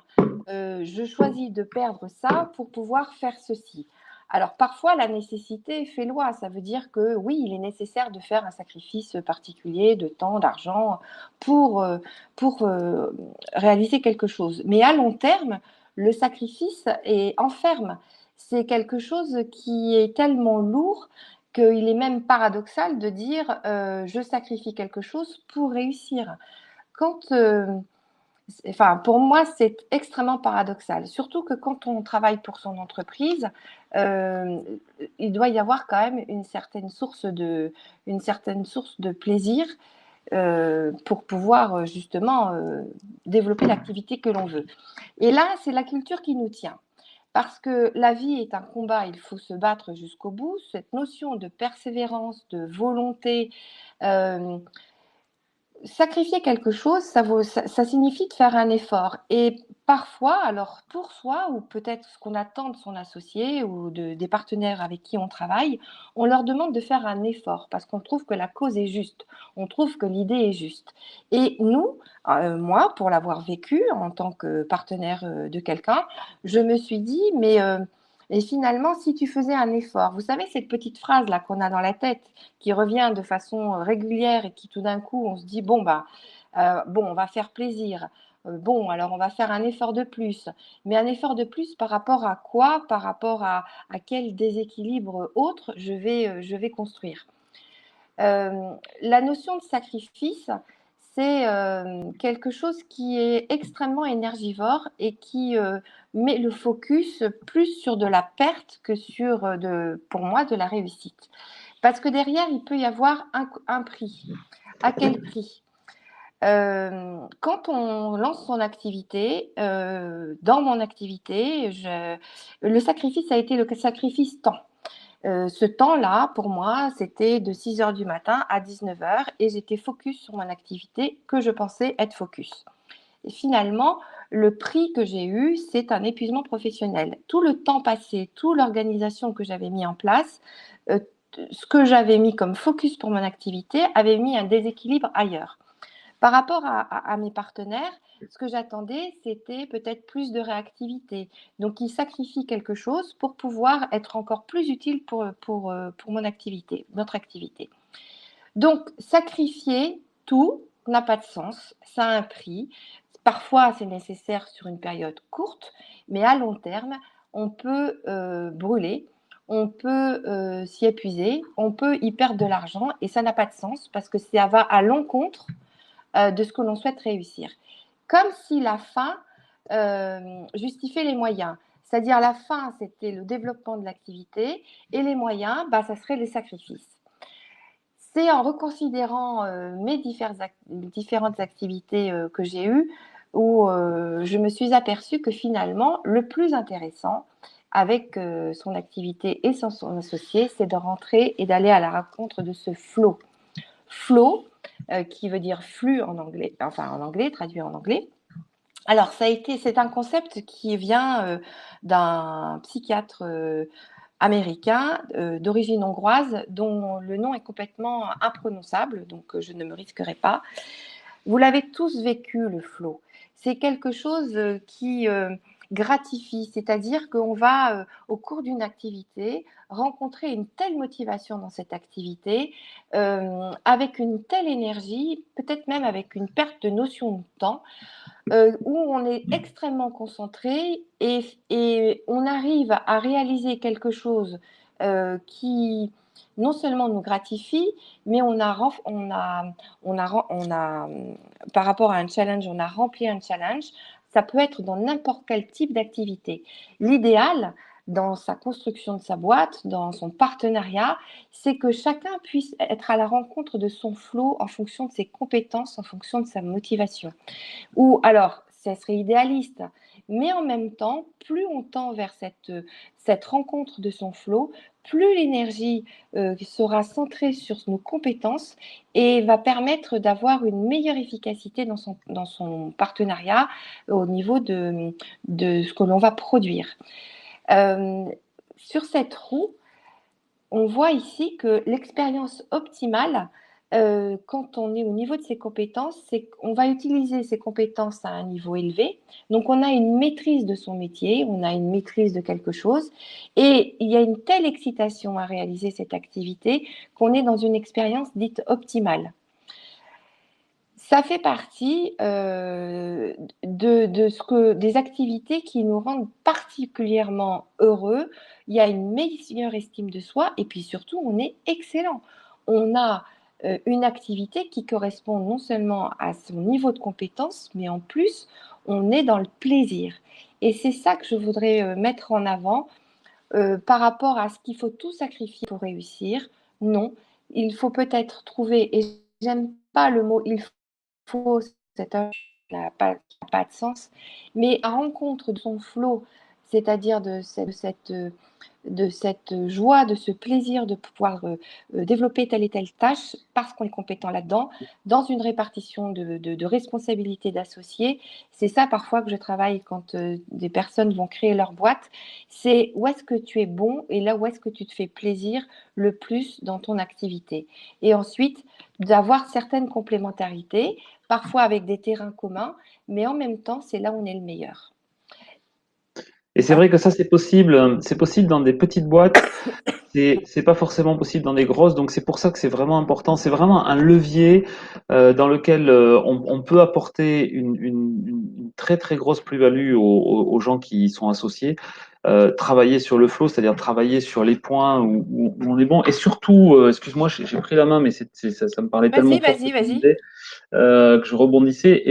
Je choisis de perdre ça pour pouvoir faire ceci. Alors parfois, la nécessité fait loi. Ça veut dire que oui, il est nécessaire de faire un sacrifice particulier de temps, d'argent pour réaliser quelque chose. Mais à long terme, le sacrifice enferme. C'est quelque chose qui est tellement lourd qu'il est même paradoxal de dire je sacrifie quelque chose pour réussir. Quand Enfin, pour moi, c'est extrêmement paradoxal. Surtout que quand on travaille pour son entreprise, euh, il doit y avoir quand même une certaine source de plaisir pour pouvoir justement développer l'activité que l'on veut. Et là, c'est la culture qui nous tient. Parce que la vie est un combat, il faut se battre jusqu'au bout. Cette notion de persévérance, de volonté, euh, sacrifier quelque chose, ça signifie de faire un effort. Et parfois, alors pour soi, ou peut-être ce qu'on attend de son associé ou des partenaires avec qui on travaille, on leur demande de faire un effort parce qu'on trouve que la cause est juste, on trouve que l'idée est juste. Et nous, moi, pour l'avoir vécu en tant que partenaire de quelqu'un, je me suis dit, mais et finalement, si tu faisais un effort, vous savez, cette petite phrase-là qu'on a dans la tête, qui revient de façon régulière et qui tout d'un coup, on se dit, bon, bah, bon, on va faire plaisir. Bon, alors on va faire un effort de plus. Mais un effort de plus par rapport à quoi? Par rapport à quel déséquilibre autre je vais construire. La notion de sacrifice, c'est quelque chose qui est extrêmement énergivore et qui met le focus plus sur de la perte que sur, pour moi, de la réussite. Parce que derrière, il peut y avoir un prix. À quel prix? Quand on lance son activité, dans mon activité, le sacrifice a été le sacrifice temps. Ce temps-là, pour moi, c'était de 6 heures du matin à 19 heures et j'étais focus sur mon activité que je pensais être focus. Et finalement, le prix que j'ai eu, c'est un épuisement professionnel. Tout le temps passé, toute l'organisation que j'avais mis en place, euh, ce que j'avais mis comme focus pour mon activité avait mis un déséquilibre ailleurs. Par rapport à mes partenaires, ce que j'attendais, c'était peut-être plus de réactivité. Donc, ils sacrifient quelque chose pour pouvoir être encore plus utile pour mon activité, notre activité. Donc, sacrifier tout n'a pas de sens, ça a un prix. Parfois, c'est nécessaire sur une période courte, mais à long terme, on peut brûler, on peut s'y épuiser, on peut y perdre de l'argent et ça n'a pas de sens parce que ça va à l'encontre de ce que l'on souhaite réussir. Comme si la fin justifiait les moyens. C'est-à-dire la fin, c'était le développement de l'activité et les moyens, bah, ça serait les sacrifices. C'est en reconsidérant mes différentes activités que j'ai eues où je me suis aperçue que finalement, le plus intéressant avec son activité et son associé, c'est de rentrer et d'aller à la rencontre de ce flow. Flow, qui veut dire flux en anglais, enfin en anglais, traduit en anglais. Alors, c'est un concept qui vient d'un psychiatre américain d'origine hongroise dont le nom est complètement imprononçable, donc je ne me risquerai pas. Vous l'avez tous vécu, le flow. C'est quelque chose qui gratifie, c'est-à-dire qu'on va, au cours d'une activité, rencontrer une telle motivation dans cette activité, avec une telle énergie, peut-être même avec une perte de notion de temps, où on est extrêmement concentré et on arrive à réaliser quelque chose qui non seulement nous gratifie, mais par rapport à un challenge, on a rempli un challenge. Ça peut être dans n'importe quel type d'activité. L'idéal, dans sa construction de sa boîte, dans son partenariat, c'est que chacun puisse être à la rencontre de son flow en fonction de ses compétences, en fonction de sa motivation. Ou alors, ça serait idéaliste, mais en même temps, plus on tend vers cette rencontre de son flow, plus l'énergie sera centrée sur nos compétences et va permettre d'avoir une meilleure efficacité dans son partenariat au niveau de ce que l'on va produire. Euh, sur cette roue, on voit ici que l'expérience optimale, quand on est au niveau de ses compétences, c'est qu'on va utiliser ses compétences à un niveau élevé. Donc, on a une maîtrise de son métier, on a une maîtrise de quelque chose, et il y a une telle excitation à réaliser cette activité qu'on est dans une expérience dite optimale. Ça fait partie des activités qui nous rendent particulièrement heureux. Il y a une meilleure estime de soi et puis surtout, on est excellent. On a une activité qui correspond non seulement à son niveau de compétence, mais en plus, on est dans le plaisir. Et c'est ça que je voudrais mettre en avant par rapport à ce qu'il faut tout sacrifier pour réussir. Non, il faut peut-être trouver, et j'aime pas le mot il faut, c'est un n'a pas de sens, mais à rencontre de son flow, c'est-à-dire de cette joie, de ce plaisir de pouvoir développer telle et telle tâche parce qu'on est compétent là-dedans, dans une répartition de responsabilités d'associés. C'est ça parfois que je travaille quand des personnes vont créer leur boîte. C'est où est-ce que tu es bon et là où est-ce que tu te fais plaisir le plus dans ton activité. Et ensuite, d'avoir certaines complémentarités, parfois avec des terrains communs, mais en même temps, c'est là où on est le meilleur. Et c'est vrai que ça, c'est possible dans des petites boîtes. C'est pas forcément possible dans des grosses, donc c'est pour ça que c'est vraiment important. C'est vraiment un levier dans lequel on peut apporter une très très grosse plus-value aux gens qui y sont associés. Travailler sur le flow, c'est-à-dire travailler sur les points où on est bon. Et surtout, excuse-moi, j'ai pris la main, mais ça me parlait tellement Vas-y, fort que vas-y, tu vas-y. disais que je rebondissais.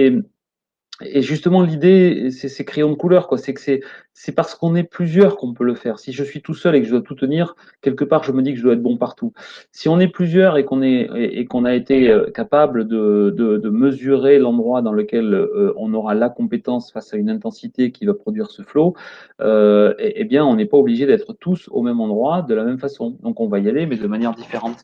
Et justement, l'idée, c'est ces crayons de couleur, quoi. C'est parce qu'on est plusieurs qu'on peut le faire. Si je suis tout seul et que je dois tout tenir, quelque part, je me dis que je dois être bon partout. Si on est plusieurs et qu'on a été capable de mesurer l'endroit dans lequel on aura la compétence face à une intensité qui va produire ce flow, eh bien, on n'est pas obligé d'être tous au même endroit de la même façon. Donc, on va y aller, mais de manière différente.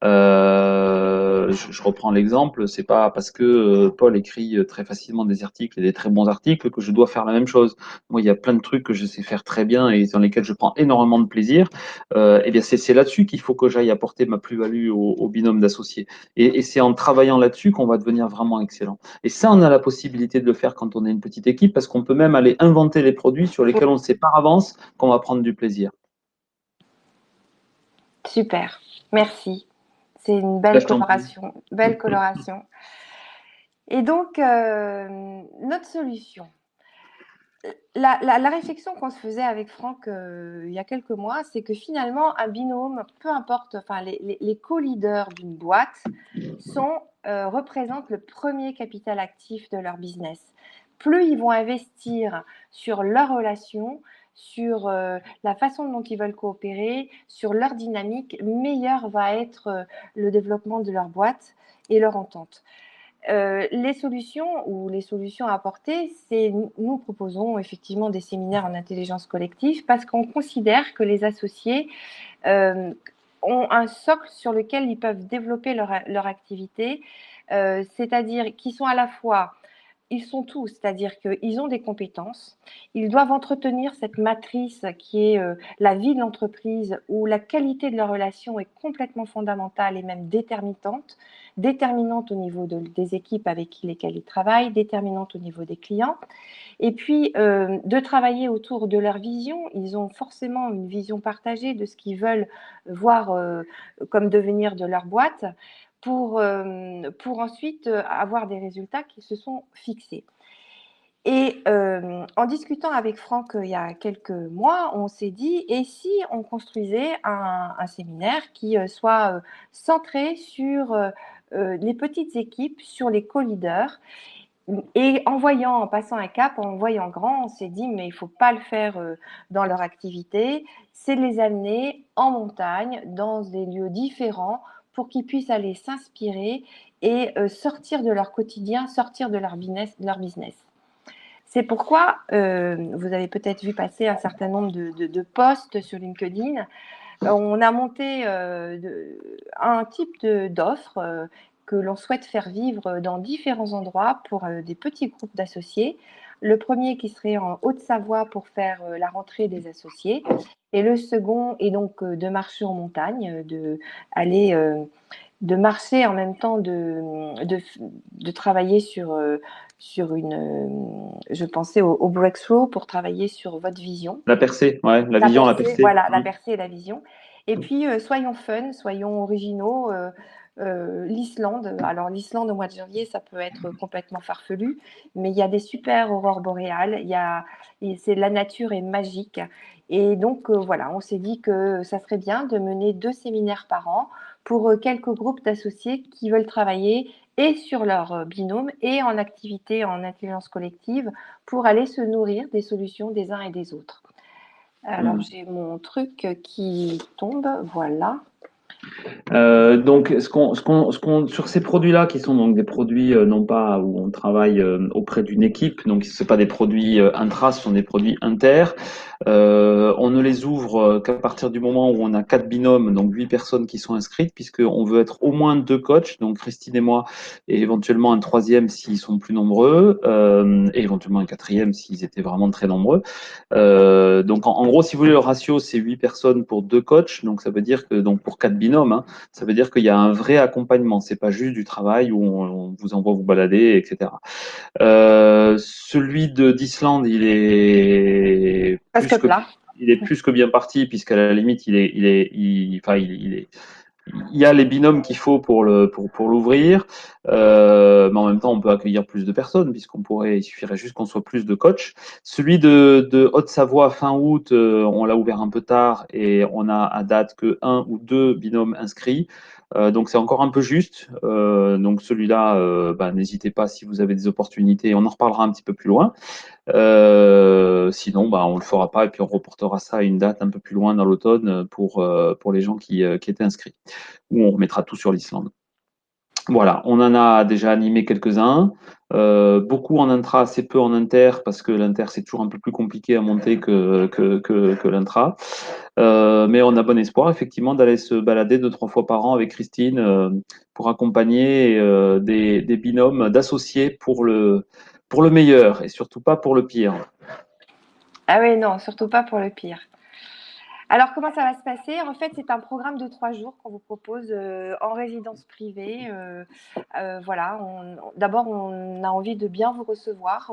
Je reprends l'exemple, c'est pas parce que Paul écrit très facilement des articles et des très bons articles que je dois faire la même chose. Moi, il y a plein de trucs que je sais faire très bien et dans lesquels je prends énormément de plaisir. Eh bien, c'est là-dessus qu'il faut que j'aille apporter ma plus-value au binôme d'associés. Et c'est en travaillant là-dessus qu'on va devenir vraiment excellent. Et ça, on a la possibilité de le faire quand on est une petite équipe parce qu'on peut même aller inventer les produits sur lesquels on sait par avance qu'on va prendre du plaisir. Super, merci. C'est une Ben, belle je t'en prie. coloration, belle coloration. Et donc, notre solution. La réflexion qu'on se faisait avec Franck il y a quelques mois, c'est que finalement, un binôme, peu importe, enfin, les co-leaders d'une boîte représentent le premier capital actif de leur business. Plus ils vont investir sur leurs relations, sur la façon dont ils veulent coopérer, sur leur dynamique, meilleur va être le développement de leur boîte et leur entente. Les solutions à apporter, c'est nous proposons effectivement des séminaires en intelligence collective parce qu'on considère que les associés ont un socle sur lequel ils peuvent développer leur activité, c'est-à-dire qu'ils sont à la fois ils sont tous, c'est-à-dire qu'ils ont des compétences, ils doivent entretenir cette matrice qui est la vie de l'entreprise où la qualité de leur relation est complètement fondamentale et même déterminante au niveau des équipes avec lesquelles ils travaillent, déterminante au niveau des clients. Et puis, de travailler autour de leur vision. Ils ont forcément une vision partagée de ce qu'ils veulent voir comme devenir de leur boîte pour ensuite avoir des résultats qui se sont fixés. Et en discutant avec Franck il y a quelques mois, on s'est dit, et si on construisait un séminaire qui soit centré sur les petites équipes, sur les co-leaders, et en passant un cap, en voyant grand, on s'est dit, mais il ne faut pas le faire dans leur activité, c'est de les amener en montagne, dans des lieux différents, pour qu'ils puissent aller s'inspirer et sortir de leur quotidien, sortir de leur business. C'est pourquoi vous avez peut-être vu passer un certain nombre de posts sur LinkedIn. On a monté un type d'offre que l'on souhaite faire vivre dans différents endroits pour des petits groupes d'associés. Le premier qui serait en Haute-Savoie pour faire la rentrée des associés. Et le second est donc de marcher en montagne, de marcher en même temps de travailler sur je pensais au breakthrough pour travailler sur votre vision. La percée, ouais, la La vision, la percée, percée. voilà, la percée et la vision. Et puis, soyons fun, soyons originaux. L'Islande, alors l'Islande au mois de janvier, ça peut être complètement farfelu, mais il y a des super aurores boréales, la nature est magique. Et donc, voilà, on s'est dit que ça serait bien de mener 2 séminaires par an pour quelques groupes d'associés qui veulent travailler et sur leur binôme et en activité en intelligence collective pour aller se nourrir des solutions des uns et des autres. Alors, j'ai mon truc qui tombe, voilà. Donc, sur ces produits-là, qui sont donc des produits non pas où on travaille auprès d'une équipe, donc c'est pas des produits intra, ce sont des produits inter. On ne les ouvre qu'à partir du moment où on a 4 binômes, donc 8 personnes qui sont inscrites, puisqu'on veut être au moins 2 coachs, donc Christine et moi, et éventuellement un troisième s'ils sont plus nombreux, et éventuellement un quatrième s'ils étaient vraiment très nombreux. Donc en gros, si vous voulez, le ratio, c'est 8 personnes pour 2 coachs, donc ça veut dire que donc pour 4 binômes, hein, ça veut dire qu'il y a un vrai accompagnement. C'est pas juste du travail où on vous envoie vous balader, etc. Celui d'Islande, Presque plat. il est plus que bien parti, puisqu'à la limite, il y a les binômes qu'il faut pour l'ouvrir, mais en même temps, on peut accueillir plus de personnes, il suffirait juste qu'on soit plus de coachs. Celui de Haute-Savoie, fin août, on l'a ouvert un peu tard et on a à date que 1 ou 2 binômes inscrits. Donc c'est encore un peu juste. Donc celui-là, n'hésitez pas si vous avez des opportunités. On en reparlera un petit peu plus loin. Sinon, on le fera pas et puis on reportera ça à une date un peu plus loin dans l'automne pour les gens qui étaient inscrits. Ou on remettra tout sur l'Islande. Voilà, on en a déjà animé quelques-uns, beaucoup en intra, assez peu en inter, parce que l'inter c'est toujours un peu plus compliqué à monter que l'intra. Mais on a bon espoir effectivement d'aller se balader 2, 3 fois par an avec Christine pour accompagner des binômes d'associés pour le meilleur et surtout pas pour le pire. Ah oui, non, surtout pas pour le pire. Alors, comment ça va se passer? En fait, c'est un programme de 3 jours qu'on vous propose en résidence privée. Voilà, d'abord, on a envie de bien vous recevoir,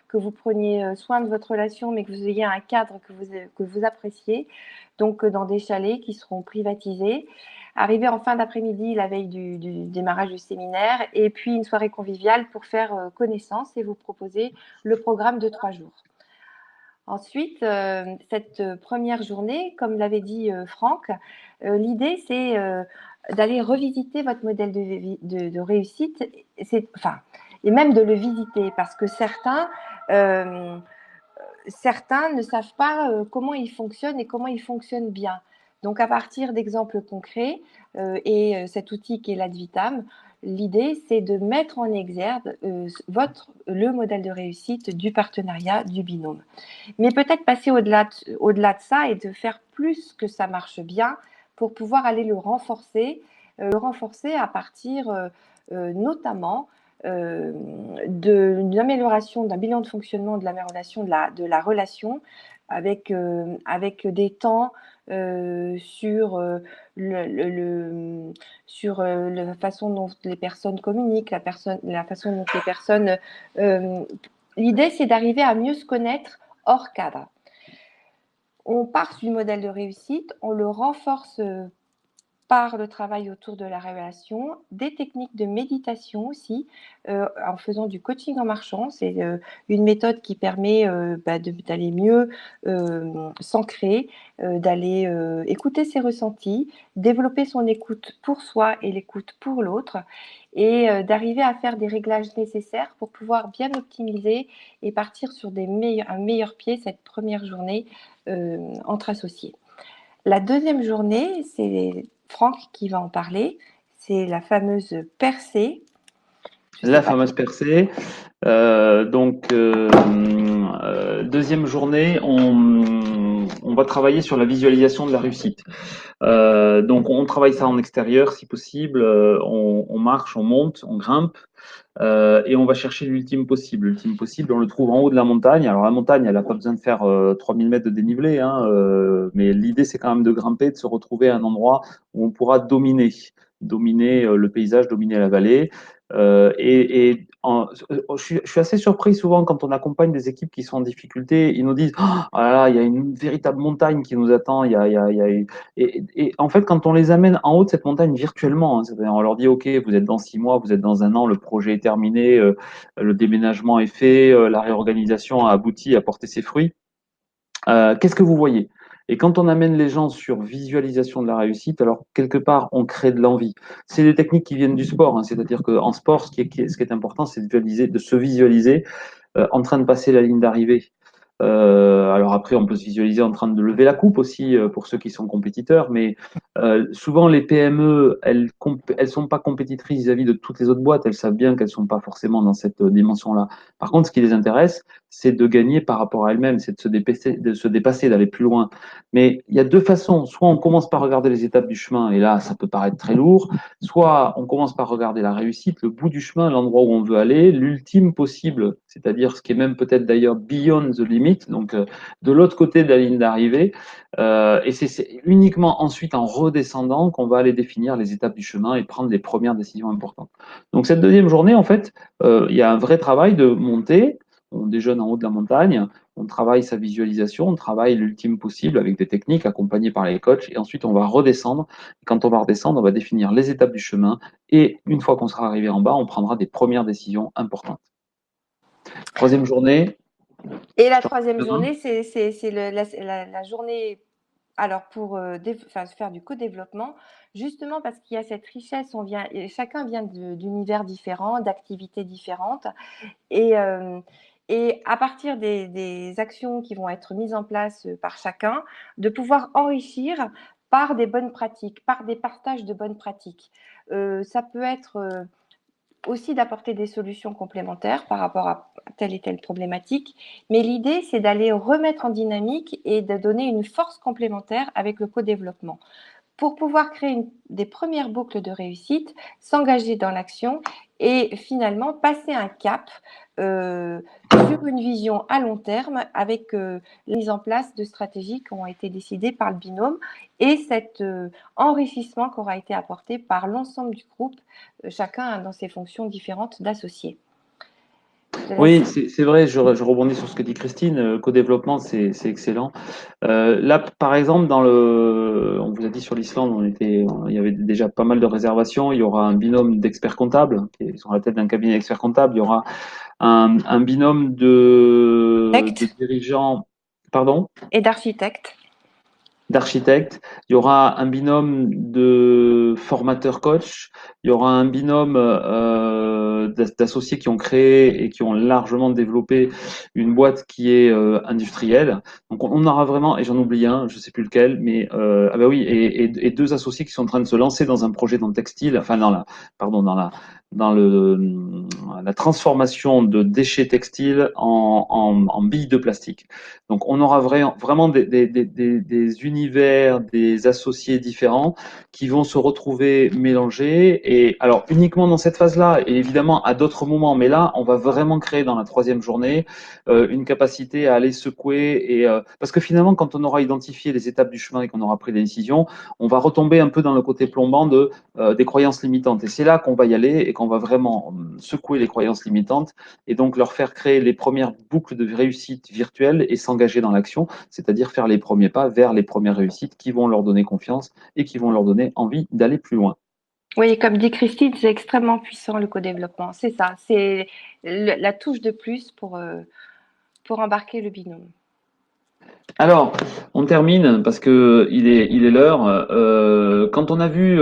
que vous preniez soin de votre relation, mais que vous ayez un cadre que vous appréciez. Donc, dans des chalets qui seront privatisés. Arriver en fin d'après-midi, la veille du démarrage du séminaire, et puis une soirée conviviale pour faire connaissance et vous proposer le programme de 3 jours. Ensuite, cette première journée, comme l'avait dit Franck, l'idée c'est d'aller revisiter votre modèle de réussite, et même de le visiter, parce que certains ne savent pas comment il fonctionne et comment il fonctionne bien. Donc, à partir d'exemples concrets et cet outil qui est l'Advitam, l'idée, c'est de mettre en exergue le modèle de réussite du partenariat, du binôme. Mais peut-être passer au-delà de ça et de faire plus que ça marche bien pour pouvoir aller le renforcer à partir notamment d'une amélioration d'un bilan de fonctionnement de l'amélioration de la relation avec des temps sur la façon dont les personnes communiquent, la façon dont les personnes... L'idée, c'est d'arriver à mieux se connaître hors cadre. On part du modèle de réussite, on le renforce par le travail autour de la relation, des techniques de méditation aussi, en faisant du coaching en marchant. C'est une méthode qui permet d'aller mieux s'ancrer, d'aller écouter ses ressentis, développer son écoute pour soi et l'écoute pour l'autre, et d'arriver à faire des réglages nécessaires pour pouvoir bien optimiser et partir sur un meilleur pied cette première journée entre associés. La deuxième journée, c'est Franck qui va en parler. C'est la fameuse percée. La fameuse percée. Deuxième journée, on va travailler sur la visualisation de la réussite. Donc, on travaille ça en extérieur si possible. On marche, on monte, on grimpe. Et on va chercher l'ultime possible. L'ultime possible, on le trouve en haut de la montagne. Alors la montagne, elle n'a pas besoin de faire 3000 mètres de dénivelé, hein, mais l'idée, c'est quand même de grimper, de se retrouver à un endroit où on pourra dominer le paysage, dominer la vallée. Je suis assez surpris souvent quand on accompagne des équipes qui sont en difficulté. Ils nous disent, oh là là, il y a une véritable montagne qui nous attend. Et en fait, quand on les amène en haut de cette montagne virtuellement, hein, c'est-à-dire on leur dit, OK, vous êtes dans 6 mois, vous êtes dans un an, le projet est terminé, le déménagement est fait, la réorganisation a abouti, a porté ses fruits. Qu'est-ce que vous voyez? Et quand on amène les gens sur visualisation de la réussite, alors quelque part, on crée de l'envie. C'est des techniques qui viennent du sport, hein, c'est-à-dire qu'en sport, ce qui est important, c'est de se visualiser en train de passer la ligne d'arrivée. Alors après, on peut se visualiser en train de lever la coupe aussi pour ceux qui sont compétiteurs, mais souvent les PME, elles sont pas compétitrices vis-à-vis de toutes les autres boîtes. Elles savent bien qu'elles sont pas forcément dans cette dimension-là. Par contre, ce qui les intéresse, c'est de gagner par rapport à elles-mêmes, c'est de se dépasser, d'aller plus loin. Mais il y a deux façons. Soit on commence par regarder les étapes du chemin, et là, ça peut paraître très lourd. Soit on commence par regarder la réussite, le bout du chemin, l'endroit où on veut aller, l'ultime possible, c'est-à-dire ce qui est même peut-être d'ailleurs beyond the limit, donc de l'autre côté de la ligne d'arrivée. Et c'est uniquement ensuite en redescendant qu'on va aller définir les étapes du chemin et prendre les premières décisions importantes. Donc cette deuxième journée, en fait, il y a un vrai travail de montée. On déjeune en haut de la montagne, on travaille sa visualisation, on travaille l'ultime possible avec des techniques accompagnées par les coachs, et ensuite on va redescendre. Quand on va redescendre, on va définir les étapes du chemin, et une fois qu'on sera arrivé en bas, on prendra des premières décisions importantes. Troisième journée. Et la troisième journée, c'est la journée, alors pour faire du co-développement, justement parce qu'il y a cette richesse, chacun vient d'univers différents, d'activités différentes, et, euh, et à partir des actions qui vont être mises en place par chacun, de pouvoir enrichir par des bonnes pratiques, par des partages de bonnes pratiques. Ça peut être aussi d'apporter des solutions complémentaires par rapport à telle et telle problématique. Mais l'idée, c'est d'aller remettre en dynamique et de donner une force complémentaire avec le co-développement pour pouvoir créer des premières boucles de réussite, s'engager dans l'action et finalement passer un cap sur une vision à long terme avec la mise en place de stratégies qui ont été décidées par le binôme et cet enrichissement qui aura été apporté par l'ensemble du groupe, chacun dans ses fonctions différentes d'associés. Oui, c'est vrai, je rebondis sur ce que dit Christine, co-développement, c'est excellent. Là, par exemple, on vous a dit sur l'Islande, il y avait déjà pas mal de réservations, il y aura un binôme d'experts comptables, qui sont à la tête d'un cabinet d'experts comptables, il y aura un binôme de dirigeants, pardon? Et d'architectes. D'architectes, il y aura un binôme de formateurs coach, il y aura un binôme d'associés qui ont créé et qui ont largement développé une boîte qui est industrielle. Donc on aura vraiment, et j'en oublie un, je sais plus lequel, mais ah bah oui, et deux associés qui sont en train de se lancer dans un projet dans le textile, enfin dans la transformation de déchets textiles en billes de plastique. Donc on aura vraiment des univers, des associés différents qui vont se retrouver mélangés. Et alors uniquement dans cette phase-là, et évidemment à d'autres moments, mais là on va vraiment créer dans la troisième journée une capacité à aller secouer. Parce que finalement quand on aura identifié les étapes du chemin et qu'on aura pris des décisions, on va retomber un peu dans le côté plombant des croyances limitantes. Et c'est là qu'on va y aller et qu'on va vraiment secouer les croyances limitantes et donc leur faire créer les premières boucles de réussite virtuelle et s'engager dans l'action, c'est-à-dire faire les premiers pas vers les premières réussites qui vont leur donner confiance et qui vont leur donner envie d'aller plus loin. Oui, comme dit Christine, c'est extrêmement puissant le co-développement. C'est ça, c'est la touche de plus pour embarquer le binôme. Alors, on termine parce que il est l'heure. Quand on a vu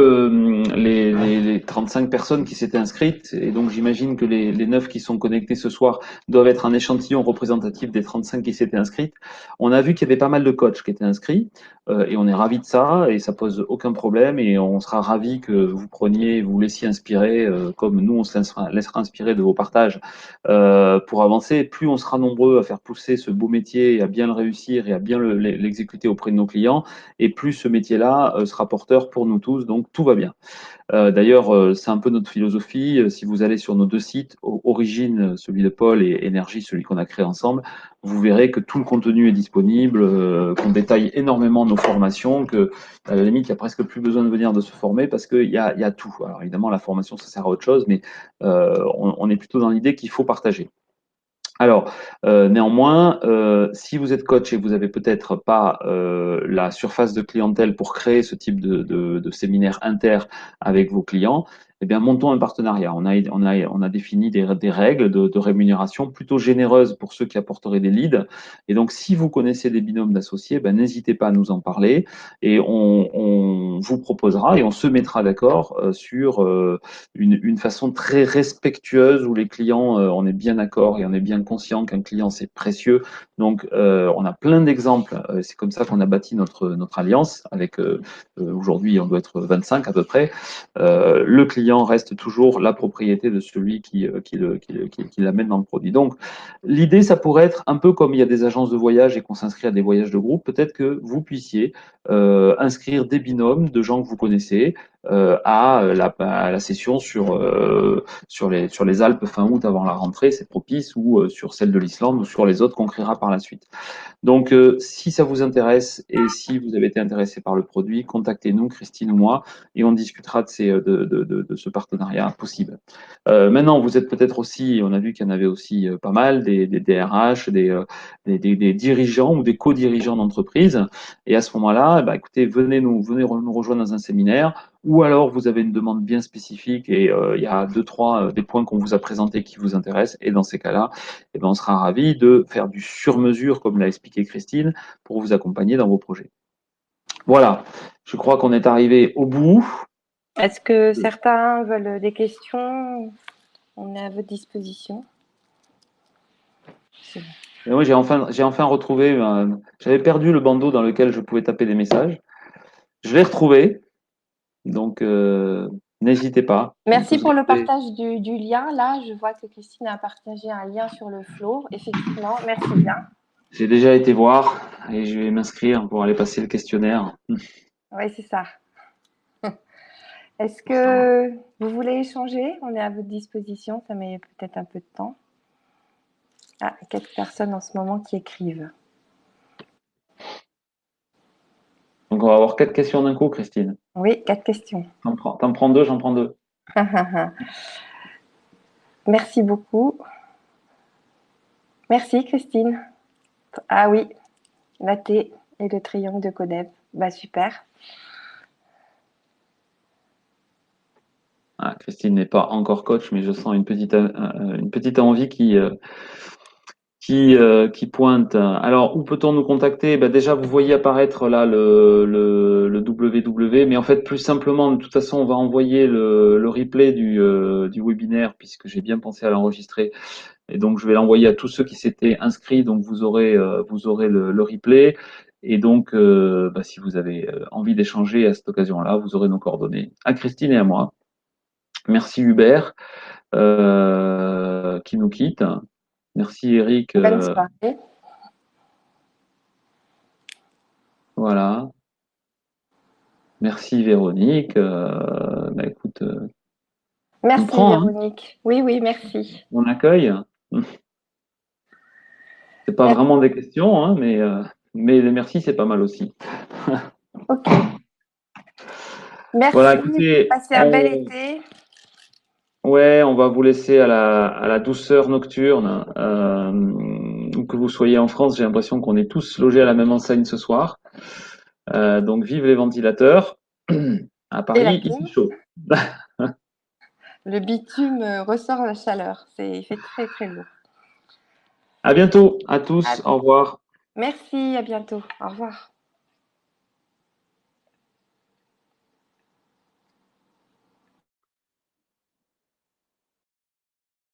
les 35 personnes qui s'étaient inscrites, et donc j'imagine que les 9 qui sont connectés ce soir doivent être un échantillon représentatif des 35 qui s'étaient inscrites, on a vu qu'il y avait pas mal de coachs qui étaient inscrits, et on est ravis de ça, et ça pose aucun problème, et on sera ravis que vous preniez, vous laissiez inspirer, comme nous on se laissera inspirer de vos partages pour avancer. Plus on sera nombreux à faire pousser ce beau métier et à bien le réussir et à bien l'exécuter auprès de nos clients, et plus ce métier-là sera porteur pour nous tous, donc tout va bien. D'ailleurs, c'est un peu notre philosophie. Si vous allez sur nos deux sites, Origine, celui de Paul, et Énergie, celui qu'on a créé ensemble, vous verrez que tout le contenu est disponible, qu'on détaille énormément nos formations, que à la limite, il n'y a presque plus besoin de venir de se former parce qu'il y a tout. Alors évidemment, la formation, ça sert à autre chose, mais on est plutôt dans l'idée qu'il faut partager. Alors, néanmoins, si vous êtes coach et vous avez peut-être pas la surface de clientèle pour créer ce type de séminaire inter avec vos clients, eh bien, montons un partenariat. On a défini des règles de rémunération plutôt généreuses pour ceux qui apporteraient des leads. Et donc, si vous connaissez des binômes d'associés, ben, n'hésitez pas à nous en parler et on vous proposera et on se mettra d'accord sur une façon très respectueuse où les clients, on est bien d'accord et on est bien conscient qu'un client, c'est précieux. Donc, on a plein d'exemples. C'est comme ça qu'on a bâti notre alliance avec aujourd'hui, on doit être 25 à peu près. Le client reste toujours la propriété de celui qui l'amène dans le produit. Donc, l'idée, ça pourrait être un peu comme il y a des agences de voyage et qu'on s'inscrit à des voyages de groupe, peut-être que vous puissiez inscrire des binômes de gens que vous connaissez à la session sur les Alpes fin août avant la rentrée, c'est propice, ou sur celle de l'Islande ou sur les autres qu'on créera par la suite. Donc, si ça vous intéresse et si vous avez été intéressé par le produit, contactez-nous, Christine ou moi, et on discutera de ce partenariat possible. Maintenant, vous êtes peut-être aussi, on a vu qu'il y en avait aussi pas mal, des DRH, des dirigeants ou des co-dirigeants d'entreprise. Et à ce moment-là, bah, écoutez, venez nous rejoindre dans un séminaire, ou alors vous avez une demande bien spécifique et il y a deux, trois des points qu'on vous a présentés qui vous intéressent. Et dans ces cas-là, eh ben, on sera ravi de faire du sur-mesure, comme l'a expliqué Christine, pour vous accompagner dans vos projets. Voilà, je crois qu'on est arrivé au bout. Est-ce que certains veulent des questions? On est à votre disposition. Et moi, j'ai enfin retrouvé, j'avais perdu le bandeau dans lequel je pouvais taper des messages. Je l'ai retrouvé, donc n'hésitez pas. On peut Merci se pour le garder. partage du lien. Là, je vois que Christine a partagé un lien sur le flow. Effectivement, merci bien. J'ai déjà été voir et je vais m'inscrire pour aller passer le questionnaire. Oui, c'est ça. Est-ce que vous voulez échanger? On est à votre disposition. Ça met peut-être un peu de temps. Ah, quelques personnes en ce moment qui écrivent. Donc on va avoir 4 questions d'un coup, Christine. Oui, 4 questions. T'en prends deux, j'en prends deux. Merci beaucoup. Merci, Christine. Ah oui, la T et le triangle de Codev. Bah, super. Ah, Christine n'est pas encore coach, mais je sens une petite envie qui pointe. Alors, où peut-on nous contacter? Ben déjà, vous voyez apparaître là le www, mais en fait, plus simplement, de toute façon, on va envoyer le replay du webinaire, puisque j'ai bien pensé à l'enregistrer. Et donc, je vais l'envoyer à tous ceux qui s'étaient inscrits, donc vous aurez le replay. Et donc, bah, si vous avez envie d'échanger à cette occasion-là, vous aurez nos coordonnées à Christine et à moi. Merci Hubert qui nous quitte. Merci Eric. Bonne soirée. Voilà. Merci Véronique. Bah, écoute, on Merci, prend, hein, Véronique. Oui, oui, merci. on accueille. C'est pas Merci. vraiment des questions, hein, mais les merci, c'est pas mal aussi. Ok. Voilà, Merci. écoutez, Passez un bel été. ouais, on va vous laisser à la douceur nocturne. Où que vous soyez en France, j'ai l'impression qu'on est tous logés à la même enseigne ce soir. Donc vive les ventilateurs. À Et la Paris, il fait clim. chaud. Le bitume ressort la chaleur. Il fait très, très lourd. À bientôt à À- tous. Au revoir. Merci, à bientôt. Au revoir.